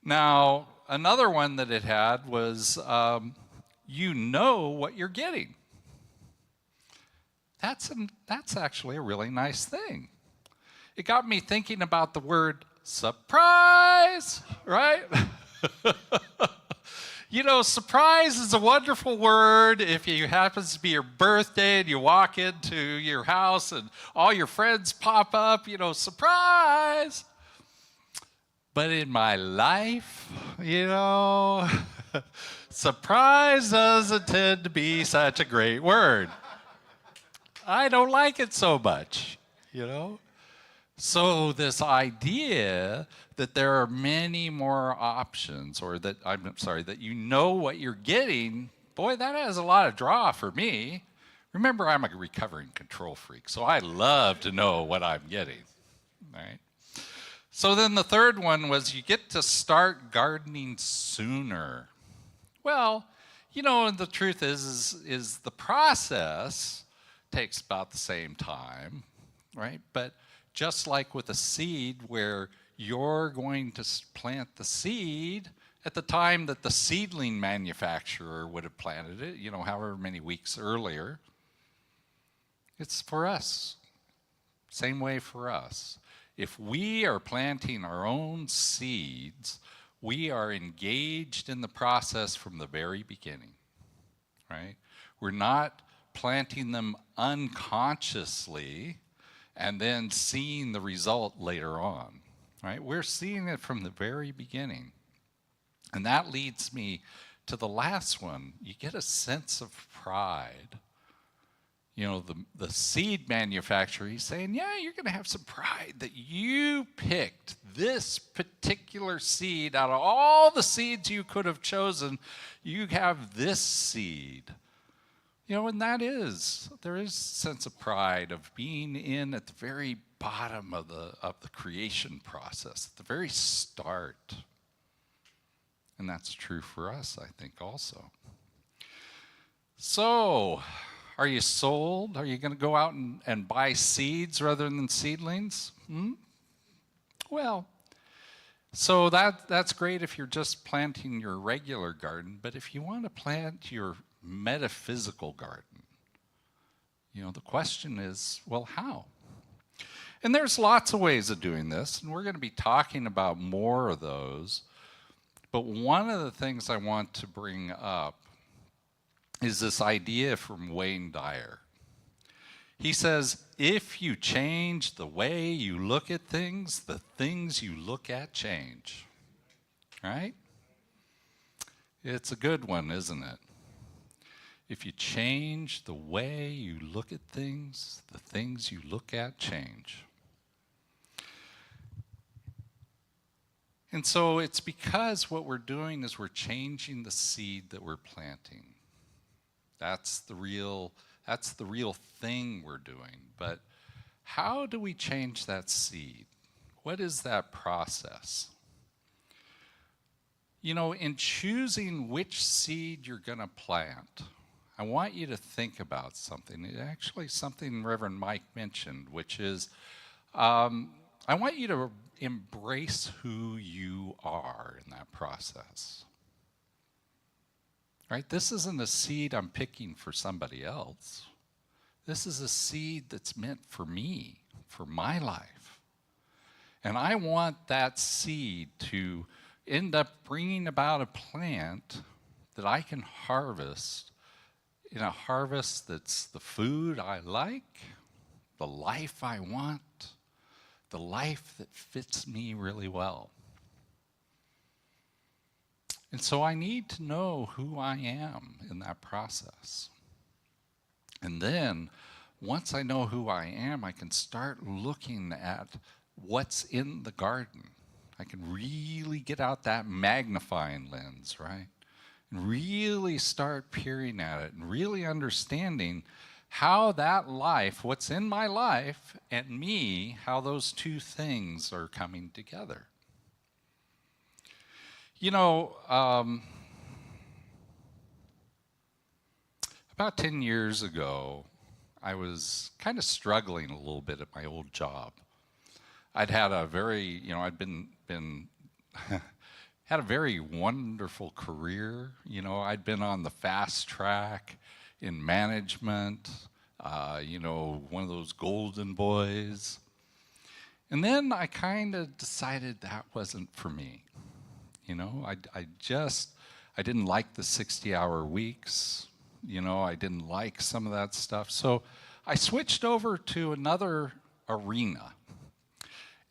Now, another one that it had was, you know what you're getting. That's actually a really nice thing. It got me thinking about the word surprise, right? Surprise is a wonderful word if it happens to be your birthday and you walk into your house and all your friends pop up, surprise. But in my life, surprise doesn't tend to be such a great word. I don't like it so much, So this idea that there are many more options, or that, I'm sorry, that you know what you're getting, boy, that has a lot of draw for me. Remember, I'm a recovering control freak, so I love to know what I'm getting, right? So then the third one was you get to start gardening sooner. Well, you know, the truth is the process takes about the same time, right? But just like with a seed, where you're going to plant the seed at the time that the seedling manufacturer would have planted it, you know, however many weeks earlier, it's for us. Same way for us. If we are planting our own seeds, we are engaged in the process from the very beginning, right? We're not planting them unconsciously and then seeing the result later on, right? We're seeing it from the very beginning. And that leads me to the last one. You get a sense of pride. You know, the seed manufacturer, he's saying, yeah, you're going to have some pride that you picked this particular seed out of all the seeds you could have chosen. You have this seed. You know, and there is a sense of pride of being in at the very bottom of the creation process, at the very start. And that's true for us, I think, also. So, are you sold? Are you going to go out and buy seeds rather than seedlings? Well, so that's great if you're just planting your regular garden, but if you want to plant your metaphysical garden, you know, the question is, well, how? And there's lots of ways of doing this, and we're going to be talking about more of those. But one of the things I want to bring up is this idea from Wayne Dyer. He says, if you change the way you look at things, the things you look at change. Right? It's a good one, isn't it? If you change the way you look at things, the things you look at change. And so it's because what we're doing is we're changing the seed that we're planting. That's the real thing we're doing. But how do we change that seed? What is that process? You know, in choosing which seed you're going to plant, I want you to think about something. It's actually something Reverend Mike mentioned, which is I want you to embrace who you are in that process. Right? This isn't a seed I'm picking for somebody else. This is a seed that's meant for me, for my life. And I want that seed to end up bringing about a plant that I can harvest in a harvest that's the food I like, the life I want, the life that fits me really well. And so I need to know who I am in that process. And then, once I know who I am, I can start looking at what's in the garden. I can really get out that magnifying lens, right? And really start peering at it and really understanding how that life, what's in my life, and me, how those two things are coming together. You know, about 10 years ago, I was kind of struggling a little bit at my old job. I'd had a very, you know, I'd been had a very wonderful career. You know, I'd been on the fast track in management, you know, one of those golden boys. And then I kind of decided that wasn't for me. You know, I didn't like the 60-hour weeks. You know, I didn't like some of that stuff. So I switched over to another arena.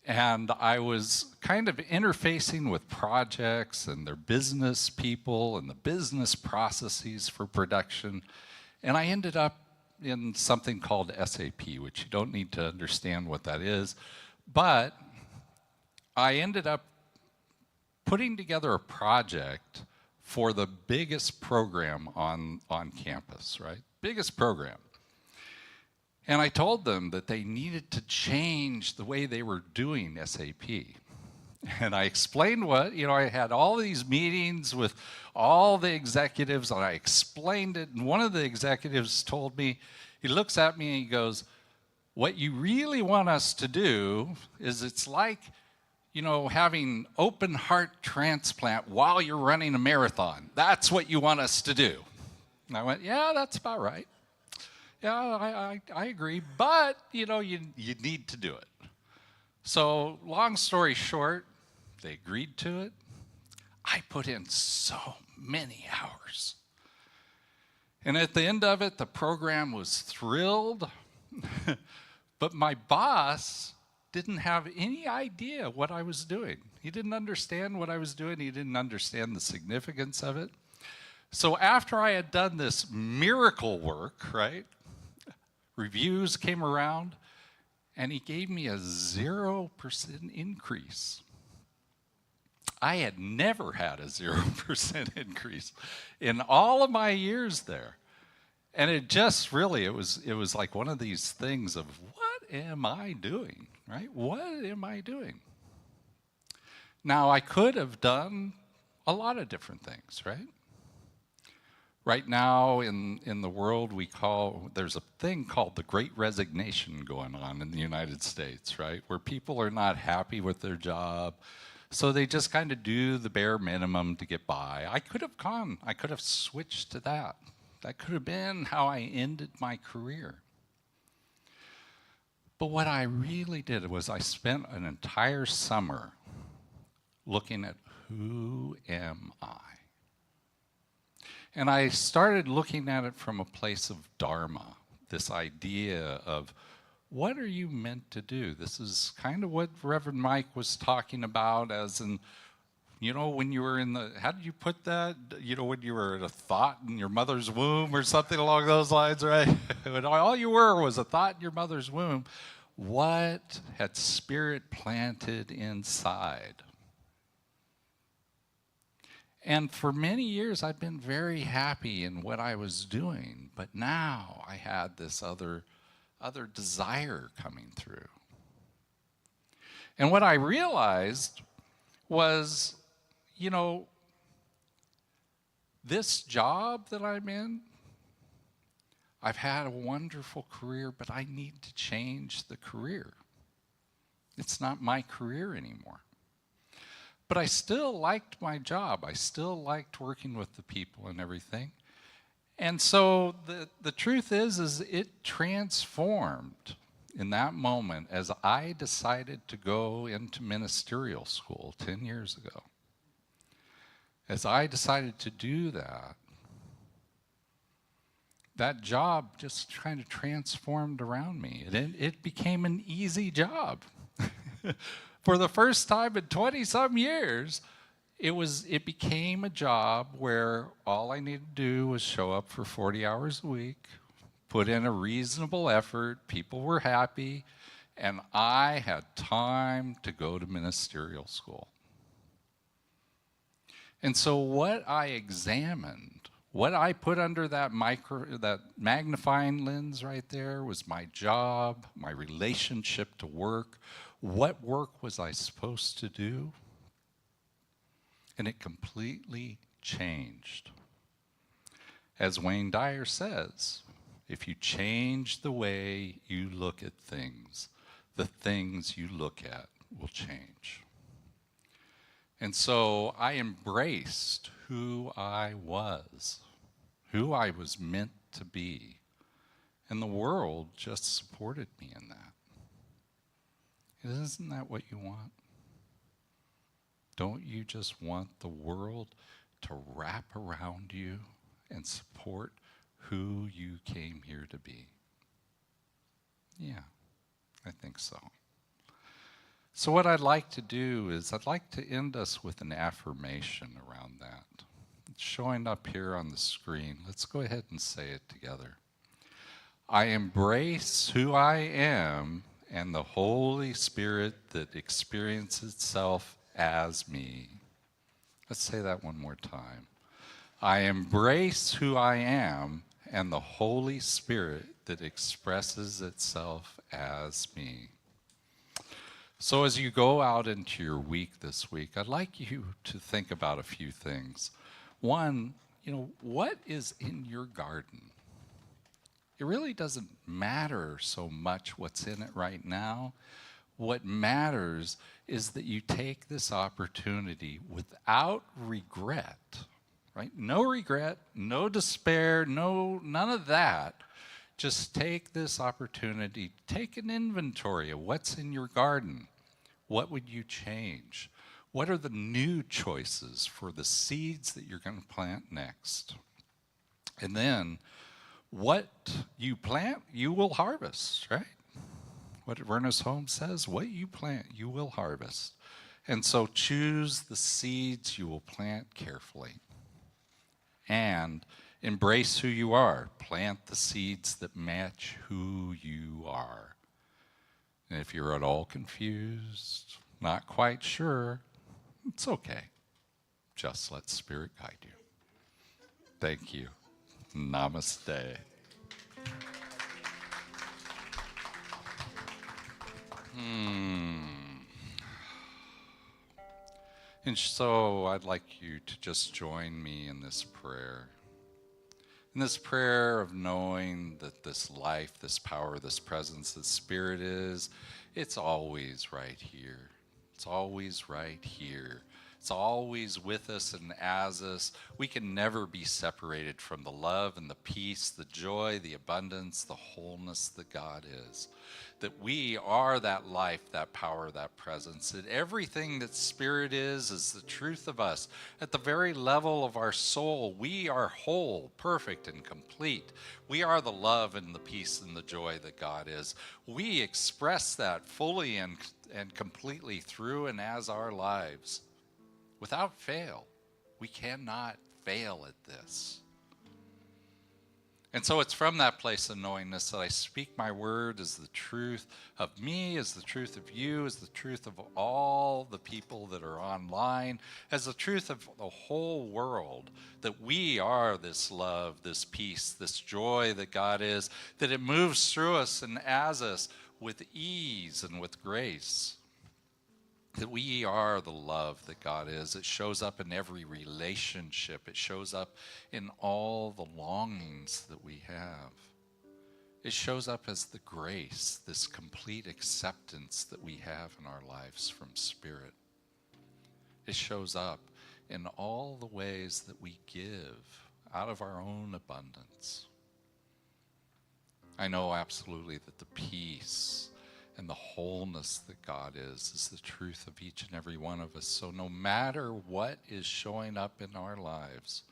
And I was kind of interfacing with projects and their business people and the business processes for production. And I ended up in something called SAP, which you don't need to understand what that is. But I ended up putting together a project for the biggest program on campus, right? Biggest program. And I told them that they needed to change the way they were doing SAP. And I explained I had all these meetings with all the executives, and I explained it. And one of the executives told me, he looks at me and he goes, what you really want us to do is it's like, having open heart transplant while you're running a marathon. That's what you want us to do. And I went, yeah, that's about right. Yeah, I agree. But, you need to do it. So long story short, they agreed to it. I put in so many hours. And at the end of it, the program was thrilled. But my boss didn't have any idea what I was doing. He didn't understand what I was doing. He didn't understand the significance of it. So after I had done this miracle work, right, reviews came around, and he gave me a 0% increase. I had never had a 0% increase in all of my years there. And it just really, it was like one of these things of, what am I doing, right? What am I doing? Now, I could have done a lot of different things, right? Right now in the world there's a thing called the Great Resignation going on in the United States, right? Where people are not happy with their job, so they just kind of do the bare minimum to get by. I could have switched to that. That could have been how I ended my career. But what I really did was I spent an entire summer looking at who am I? And I started looking at it from a place of Dharma, this idea of what are you meant to do? This is kind of what Reverend Mike was talking about as in, when you were how did you put that? When you were a thought in your mother's womb or something along those lines, right? When all you were was a thought in your mother's womb. What had Spirit planted inside? And for many years, I've been very happy in what I was doing, but now I had this other desire coming through. And what I realized was, this job that I'm in, I've had a wonderful career, but I need to change the career. It's not my career anymore. But I still liked my job. I still liked working with the people and everything. And so the truth is it transformed in that moment as I decided to go into ministerial school 10 years ago. As I decided to do that, that job just kind of transformed around me. It became an easy job. For the first time in 20-some years, it became a job where all I needed to do was show up for 40 hours a week, put in a reasonable effort, people were happy, and I had time to go to ministerial school. And so what I examined, what I put under that magnifying lens right there was my job, my relationship to work. What work was I supposed to do? And it completely changed. As Wayne Dyer says, if you change the way you look at things, the things you look at will change. And so I embraced who I was meant to be. And the world just supported me in that. Isn't that what you want? Don't you just want the world to wrap around you and support who you came here to be? Yeah, I think so. So what I'd like to do is I'd like to end us with an affirmation around that. It's showing up here on the screen. Let's go ahead and say it together. I embrace who I am and the Holy Spirit that experiences itself as me. Let's say that one more time. I embrace who I am and the Holy Spirit that expresses itself as me. So as you go out into your week this week, I'd like you to think about a few things. One, what is in your garden? It really doesn't matter so much what's in it right now. What matters is that you take this opportunity without regret, right? No regret, no despair, none of that. Just take this opportunity, take an inventory of what's in your garden. What would you change? What are the new choices for the seeds that you're going to plant next? And then, what you plant, you will harvest, right? What Ernest Holmes says, what you plant, you will harvest. And so choose the seeds you will plant carefully. And embrace who you are. Plant the seeds that match who you are. And if you're at all confused, not quite sure, it's okay. Just let Spirit guide you. Thank you. Namaste. And so I'd like you to just join me in this prayer. In this prayer of knowing that this life, this power, this presence, this Spirit is, it's always right here. It's always right here. It's always with us and as us. We can never be separated from the love and the peace, the joy, the abundance, the wholeness that God is. That we are that life, that power, that presence. That everything that Spirit is the truth of us. At the very level of our soul, we are whole, perfect, and complete. We are the love and the peace and the joy that God is. We express that fully and completely through and as our lives. Without fail. We cannot fail at this. And so it's from that place of knowingness that I speak my word as the truth of me, as the truth of you, as the truth of all the people that are online, as the truth of the whole world, that we are this love, this peace, this joy that God is, that it moves through us and as us with ease and with grace. That we are the love that God is. It shows up in every relationship. It shows up in all the longings that we have. It shows up as the grace, this complete acceptance that we have in our lives from Spirit. It shows up in all the ways that we give out of our own abundance. I know absolutely that the peace and the wholeness that God is the truth of each and every one of us. So no matter what is showing up in our lives,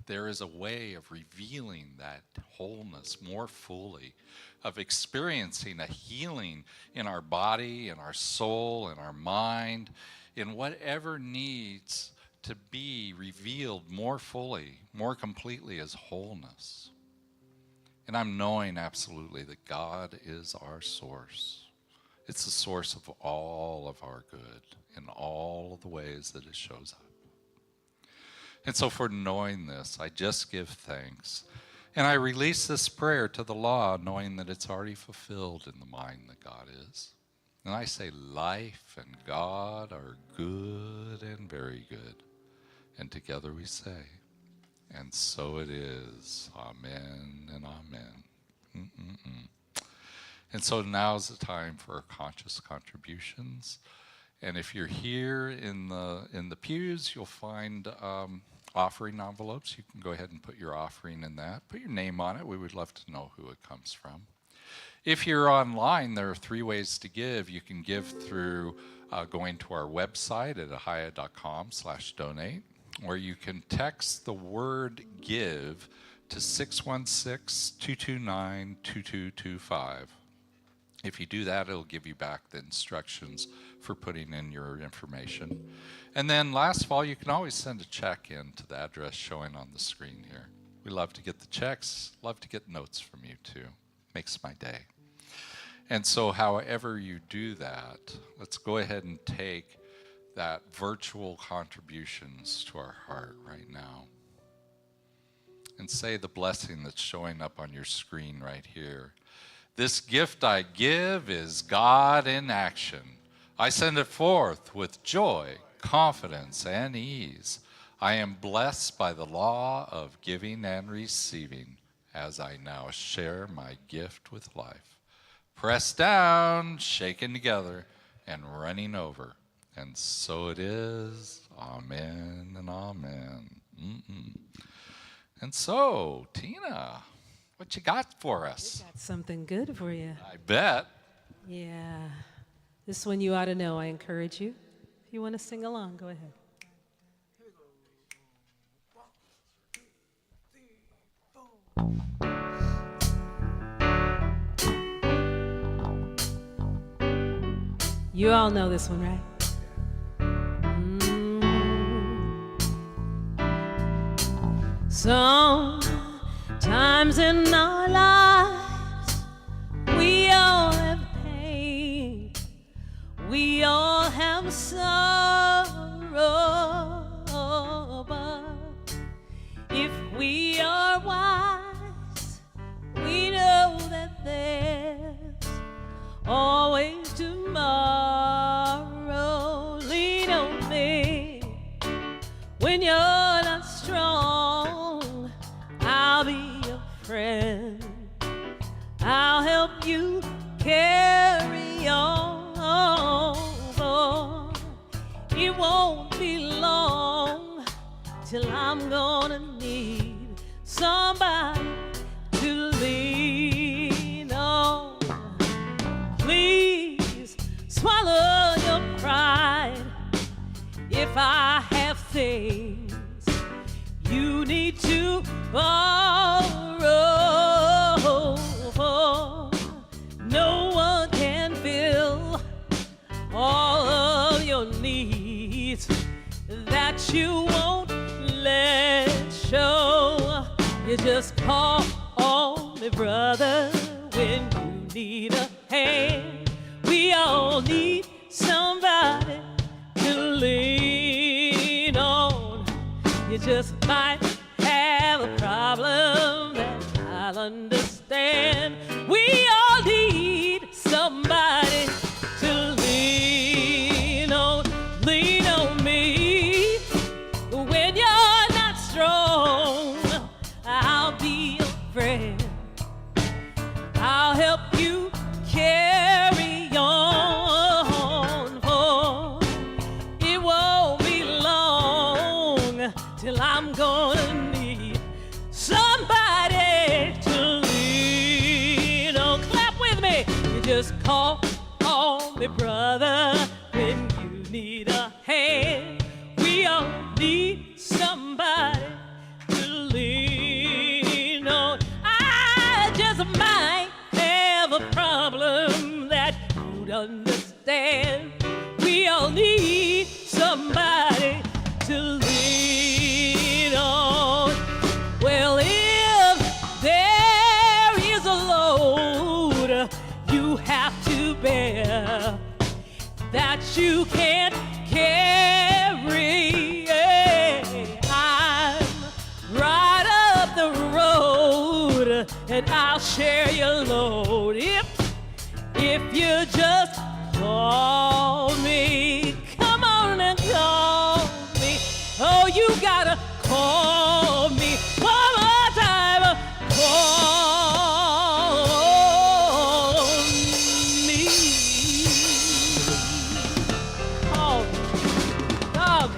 there is a way of revealing that wholeness more fully, of experiencing a healing in our body, in our soul, in our mind, in whatever needs to be revealed more fully, more completely as wholeness. And I'm knowing absolutely that God is our source. It's the source of all of our good in all of the ways that it shows up. And so for knowing this, I just give thanks. And I release this prayer to the law, knowing that it's already fulfilled in the mind that God is. And I say life and God are good and very good. And together we say, and so it is. Amen and amen. And so now's the time for our conscious contributions. And if you're here in the pews, you'll find offering envelopes. You can go ahead and put your offering in that. Put your name on it. We would love to know who it comes from. If you're online, there are 3 ways to give. You can give through going to our website at ahiah.com/donate, or you can text the word give to 616-229-2225. If you do that, it'll give you back the instructions for putting in your information. And then last fall, you can always send a check in to the address showing on the screen here. We love to get the checks, love to get notes from you too. Makes my day. And so however you do that, let's go ahead and take that virtual contributions to our heart right now. And say the blessing that's showing up on your screen right here. This gift I give is God in action. I send it forth with joy, confidence, and ease. I am blessed by the law of giving and receiving as I now share my gift with life. Pressed down, shaken together, and running over. And so it is. Amen and amen. And so, Tina, what you got for us? Got something good for you. I bet. Yeah. This one you ought to know. I encourage you. If you want to sing along, go ahead. You all know this one, right? Sometimes in our lives, we all have pain, we all have sorrow, but if we are wise, we know that there's always tomorrow. Lean on me when you're not strong. I'll be your friend. I'll help you carry on. It won't be long till I'm gonna need somebody to lean on. Please swallow your pride. If I have things you need to borrow, for no one can fill all of your needs that you won't let show. You just call on me, brother, when you need a hand. We all need somebody to lean on. You just might have a problem that I'll understand. We all need somebody to lean on. Lean on me when you're not strong. I'll be your friend. I'll help you carry on. For it won't be long till I'm gonna need somebody to lean on. Clap with me. You just call on me, brother, when you need a hand. We all need somebody to lean on. I just might have a problem that you'd understand. We all need somebody to lean on. Well, if there is a load you have to bear that you can't carry, I'm right up the road and I'll share your load if you just call me. Come on and call me. Oh, you gotta call me one more time. Call me. Call me. Call me.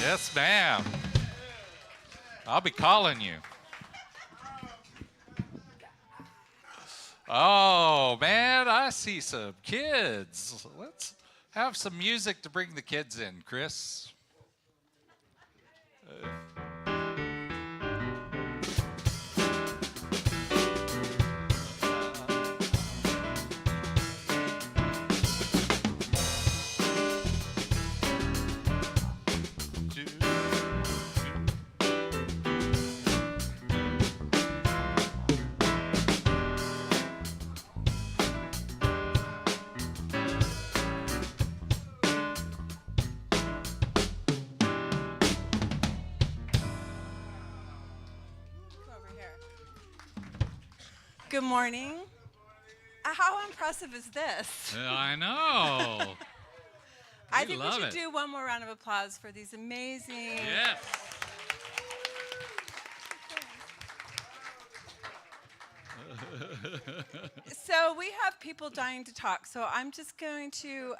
Yes, ma'am. I'll be calling you. Oh, man, I see some kids. Let's have some music to bring the kids in, Chris. Good morning. How impressive is this? I know. I think we love should it. do one more round of applause for these amazing. Yes. So we have people dying to talk, so I'm just going to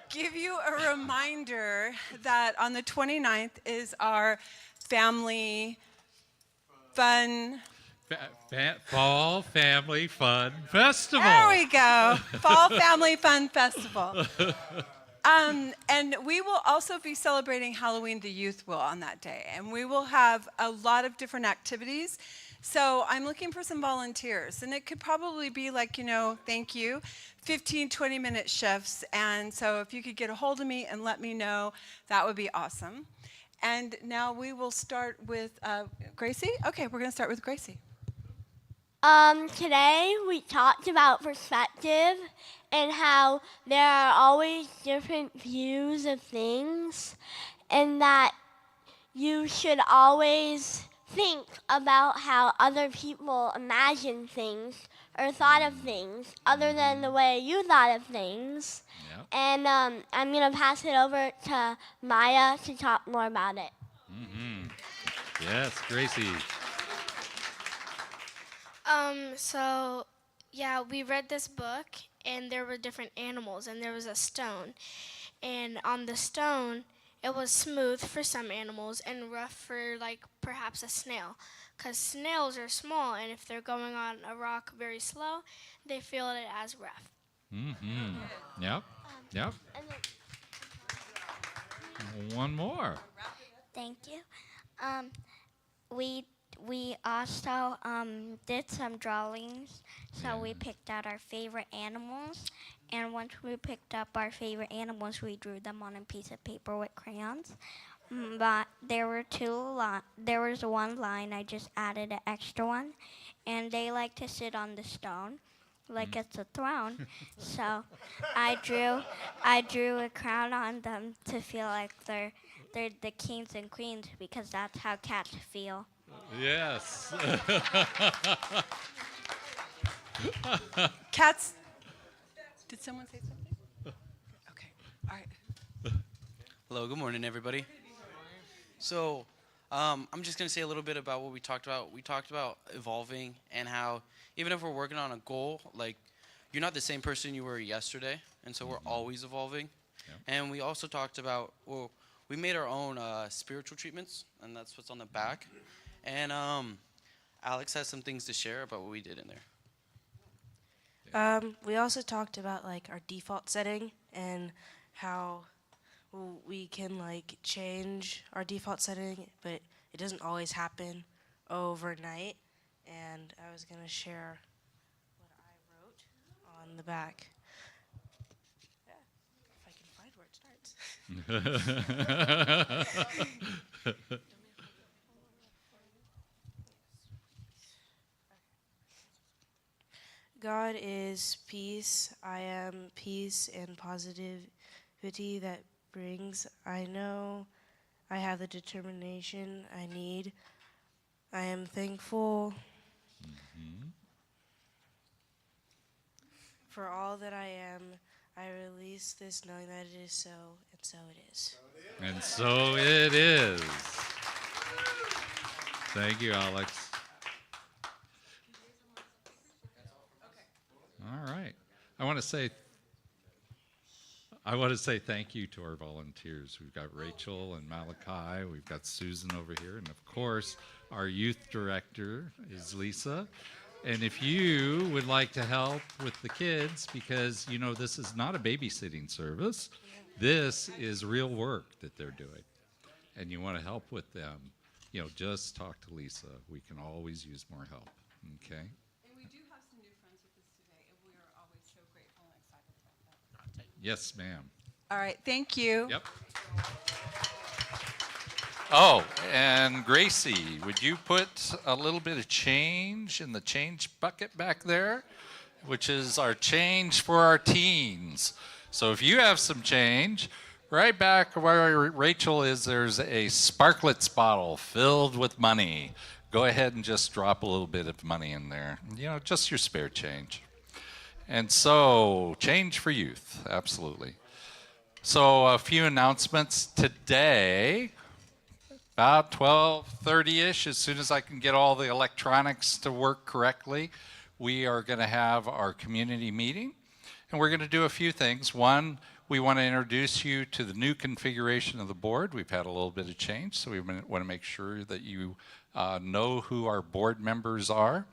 give you a reminder that on the 29th is our family fun. Fall Family Fun Festival. There we go. Fall Family Fun Festival. And we will also be celebrating Halloween, the youth will, on that day. And we will have a lot of different activities. So I'm looking for some volunteers. And it could probably be like, thank you, 15, 20-minute shifts. And so if you could get a hold of me and let me know, that would be awesome. And now we will start with Gracie. Okay, we're going to start with Gracie. Today we talked about perspective and how there are always different views of things, and that you should always think about how other people imagine things or thought of things other than the way you thought of things. Yep. And I'm going to pass it over to Maya to talk more about it. Mm-hmm. Yes, Gracie. So, yeah, we read this book, and there were different animals, and there was a stone. And on the stone, it was smooth for some animals and rough for, perhaps a snail. Because snails are small, and if they're going on a rock very slow, they feel it as rough. Mm-hmm. Yep. One more. Thank you. We also did some drawings, so we picked out our favorite animals, and once we picked up our favorite animals, we drew them on a piece of paper with crayons. But there was one line, I just added an extra one, and they like to sit on the stone like it's a throne. So I drew a crown on them to feel like they're the kings and queens, because that's how cats feel. Yes. Cats. Did someone say something? Okay. All right. Hello, good morning, everybody. So, I'm just going to say a little bit about what we talked about. We talked about evolving and how even if we're working on a goal, you're not the same person you were yesterday, and so we're always evolving. Yep. And we also talked about, we made our own spiritual treatments, and that's what's on the back. And Alex has some things to share about what we did in there. We also talked about our default setting and how we can change our default setting, but it doesn't always happen overnight. And I was going to share what I wrote on the back. Yeah, if I can find where it starts. God is peace. I am peace and positivity that brings. I know I have the determination I need. I am thankful for all that I am. I release this knowing that it is so, and so it is. And so it is. Thank you, Alex. All right. I want to say thank you to our volunteers. We've got Rachel and Malachi. We've got Susan over here. And, of course, our youth director is Lisa. And if you would like to help with the kids, because, this is not a babysitting service. This is real work that they're doing. And you want to help with them, just talk to Lisa. We can always use more help. Okay? Yes, ma'am. All right, thank you. Yep. Oh, and Gracie, would you put a little bit of change in the change bucket back there, which is our change for our teens. So if you have some change, right back where Rachel is, there's a Sparklets bottle filled with money. go ahead and just drop a little bit of money in there. You know, just your spare change. And so, change for youth, absolutely. So a few announcements today, about 12:30-ish, as soon as I can get all the electronics to work correctly, we are going to have our community meeting. And we're going to do a few things. One, we want to introduce you to the new configuration of the board. We've had a little bit of change, so we want to make sure that you know who our board members are.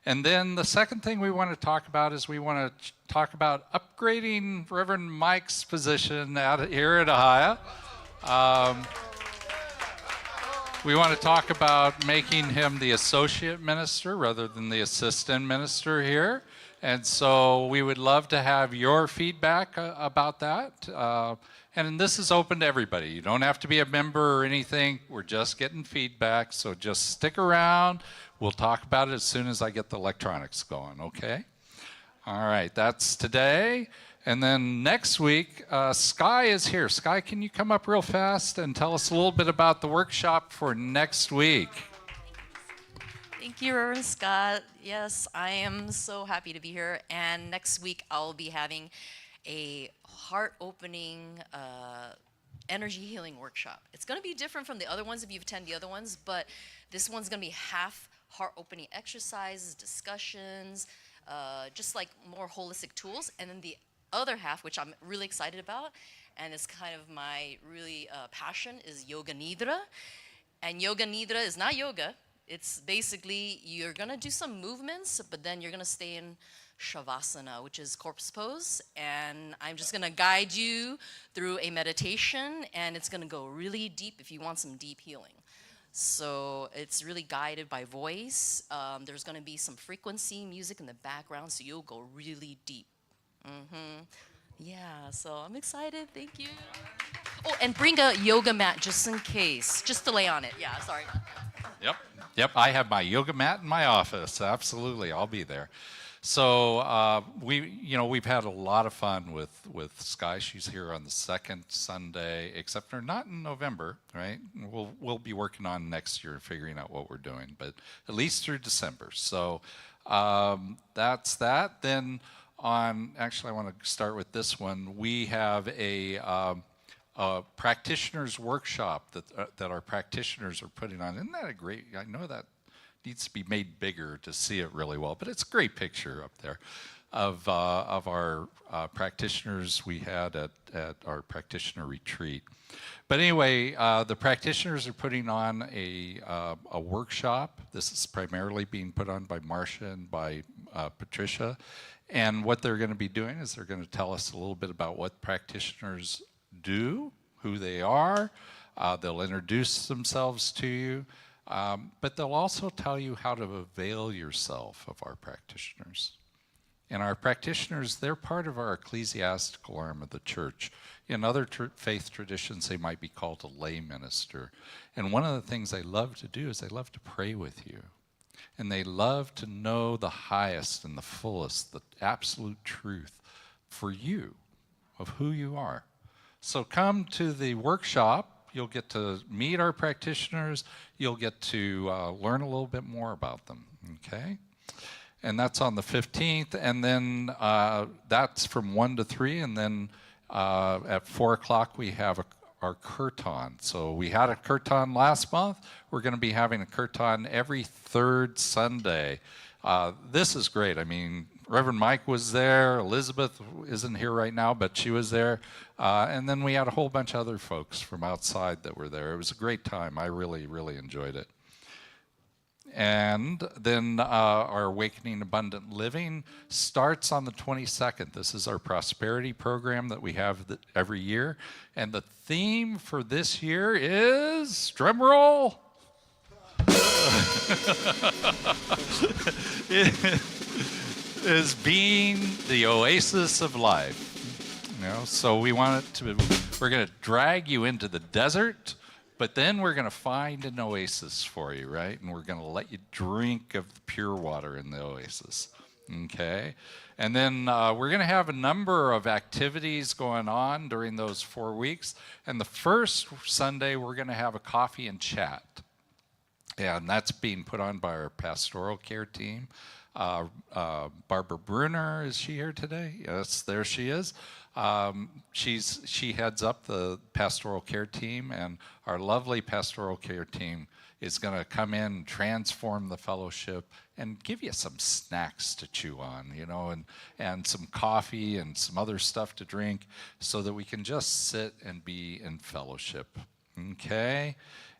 And then the second thing we want to talk about is we want to talk about upgrading Reverend Mike's position out here at Ahiah. We want to talk about making him the associate minister rather than the assistant minister here. And so we would love to have your feedback about that. And this is open to everybody. You don't have to be a member or anything. We're just getting feedback, so just stick around. We'll talk about it as soon as I get the electronics going, okay? All right, that's today. And then next week, Sky is here. Sky, can you come up real fast and tell us a little bit about the workshop for next week? Thank you, Reverend Scott. Yes, I am so happy to be here. And next week, I'll be having a heart-opening energy healing workshop. It's going to be different from the other ones if you've attended the other ones, but this one's going to be half heart-opening exercises, discussions, just like more holistic tools. And then the other half, which I'm really excited about, and it's kind of my really passion, is Yoga Nidra. And Yoga Nidra is not yoga. It's basically you're going to do some movements, but then you're going to stay in Shavasana, which is corpse pose. And I'm just going to guide you through a meditation, and it's going to go really deep if you want some deep healing. So it's really guided by voice. There's going to be some frequency music in the background, so you'll go really deep. Yeah, so I'm excited. Thank you. Oh, and bring a yoga mat just in case, just to lay on it. Yeah, sorry. Yep, I have my yoga mat in my office. Absolutely, I'll be there. So we've had a lot of fun with Sky. She's here on the second Sunday, except for not in November, right? We'll be working on next year, figuring out what we're doing, but at least through December. So that's that. Then actually, I want to start with this one. We have a practitioners workshop that our practitioners are putting on. Isn't that a great? I know that needs to be made bigger to see it really well, but it's a great picture up there of our practitioners we had at our practitioner retreat. But anyway, the practitioners are putting on a workshop. This is primarily being put on by Marcia and by Patricia. And what they're going to be doing is they're going to tell us a little bit about what practitioners do, who they are. They'll introduce themselves to you, but they'll also tell you how to avail yourself of our practitioners. And our practitioners, they're part of our ecclesiastical arm of the church. In other faith traditions, they might be called a lay minister. And one of the things they love to do is they love to pray with you. And they love to know the highest and the fullest, the absolute truth for you of who you are. So come to the workshop. You'll get to meet our practitioners. You'll get to learn a little bit more about them, okay? And that's on the 15th. And then that's from 1 to 3. And then at 4 o'clock, we have our kirtan. So we had a kirtan last month. We're going to be having a kirtan every third Sunday. This is great. I mean, Reverend Mike was there. Elizabeth isn't here right now, but she was there. And then we had a whole bunch of other folks from outside that were there. It was a great time. I really, really enjoyed it. And then our Awakening Abundant Living starts on the 22nd. This is our prosperity program that we have every year. And the theme for this year is, drum roll, is being the oasis of life. You know, so we're going to drag you into the desert, but then we're going to find an oasis for you, right? And we're going to let you drink of the pure water in the oasis, okay? And then we're going to have a number of activities going on during those 4 weeks. And the first Sunday, we're going to have a coffee and chat. And that's being put on by our pastoral care team. Barbara Brunner, is she here today? Yes, there she is. She heads up the pastoral care team, and our lovely pastoral care team is going to come in and transform the fellowship and give you some snacks to chew on, you know, and some coffee and some other stuff to drink so that we can just sit and be in fellowship. Okay?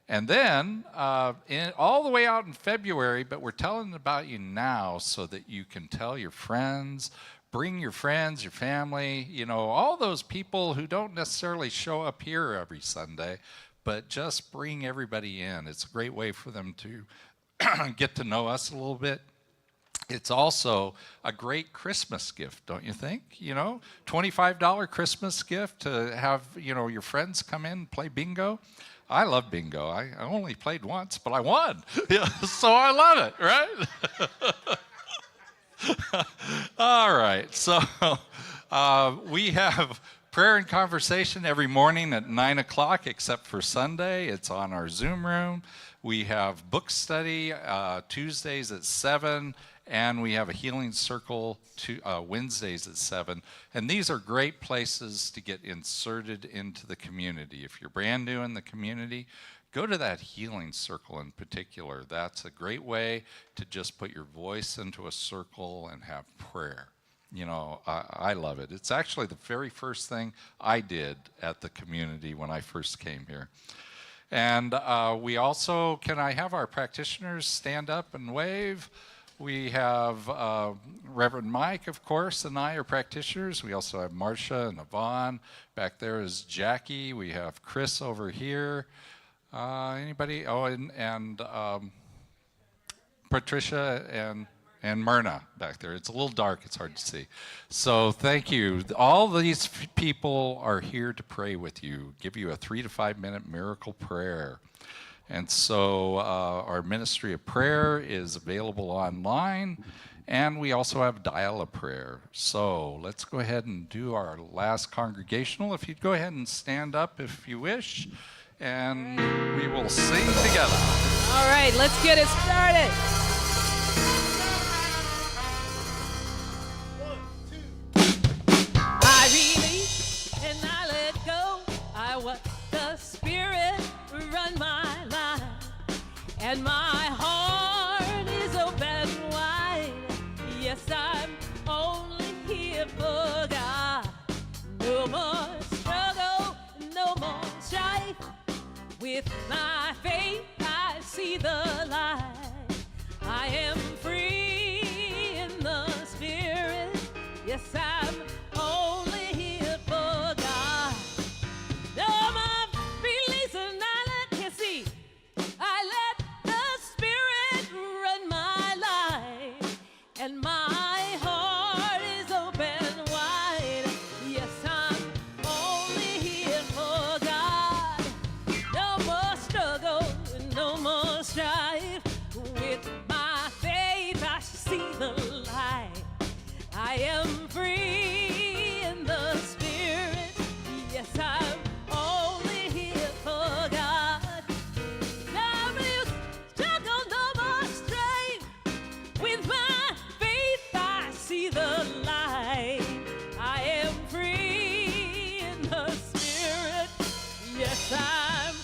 And then, all the way out in February, but we're telling about you now so that you can tell your friends, bring your friends, your family, you know, all those people who don't necessarily show up here every Sunday, but just bring everybody in. It's a great way for them to get to know us a little bit. It's also a great Christmas gift, don't you think? You know, $25 Christmas gift to have, you know, your friends come in and play bingo. I love bingo. I only played once, but I won. So I love it, right? All right. So we have prayer and conversation every morning at 9 o'clock, except for Sunday. It's on our Zoom room. We have book study Tuesdays at 7, and we have a healing circle Wednesdays at 7. And these are great places to get inserted into the community. If you're brand new in the community, go to that healing circle in particular. That's a great way to just put your voice into a circle and have prayer. You know, I love it. It's actually the very first thing I did at the community when I first came here. And we also, can I have our practitioners stand up and wave? We have Reverend Mike, of course, and I are practitioners. We also have Marcia and Yvonne. Back there is Jackie. We have Chris over here. Anybody? Oh, and Patricia and Myrna back there. It's a little dark. It's hard to see. So thank you. All these people are here to pray with you, give you a 3 to 5 minute miracle prayer. And so our ministry of prayer is available online, and we also have dial-a-prayer. So let's go ahead and do our last congregational. If you'd go ahead and stand up if you wish, and we will sing together. All right, let's get it started. I release and I let go. I let the Spirit run my life, and my heart is open wide. Yes, I'm only here for God. No more struggle, no more strife. With my faith, I see the light. I am free in the Spirit. Yes, I'm only here for God. No more release and I let you see. I let the Spirit run my life, and my heart is open wide. Yes, I'm only here for God. No more struggle, no more strife. With my faith, I see the light. I am free in the Spirit. Yes, I'm only here for God. No more struggle, no more strife. With my faith, I see the light. I am free in the Spirit. Yes, I'm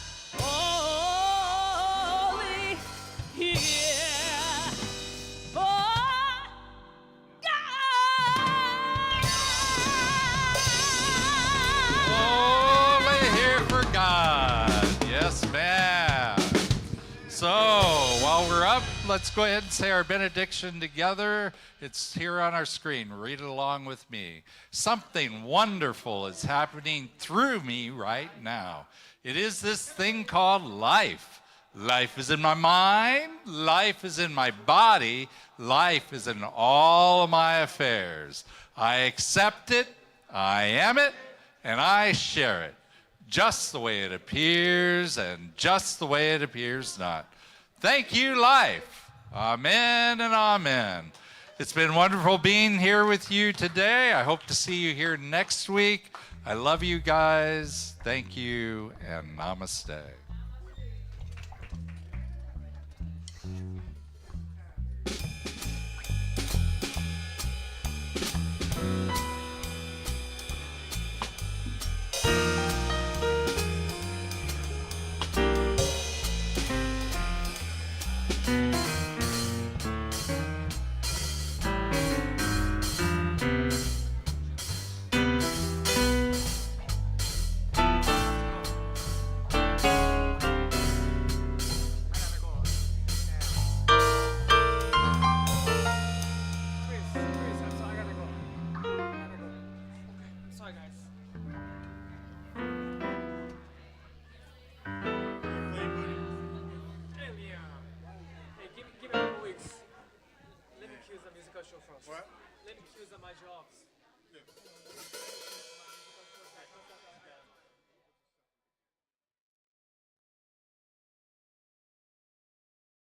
only here for Only here for God. Yes, ma'am. So while we're up, let's go ahead and say our benediction together. It's here on our screen. Read it along with me. Something wonderful is happening through me right now. It is this thing called life. Life is in my mind. Life is in my body. Life is in all of my affairs. I accept it. I am it. And I share it. Just the way it appears and just the way it appears not. Thank you, life. Amen and amen. It's been wonderful being here with you today. I hope to see you here next week. I love you guys. Thank you and namaste. What? Let me choose my jobs.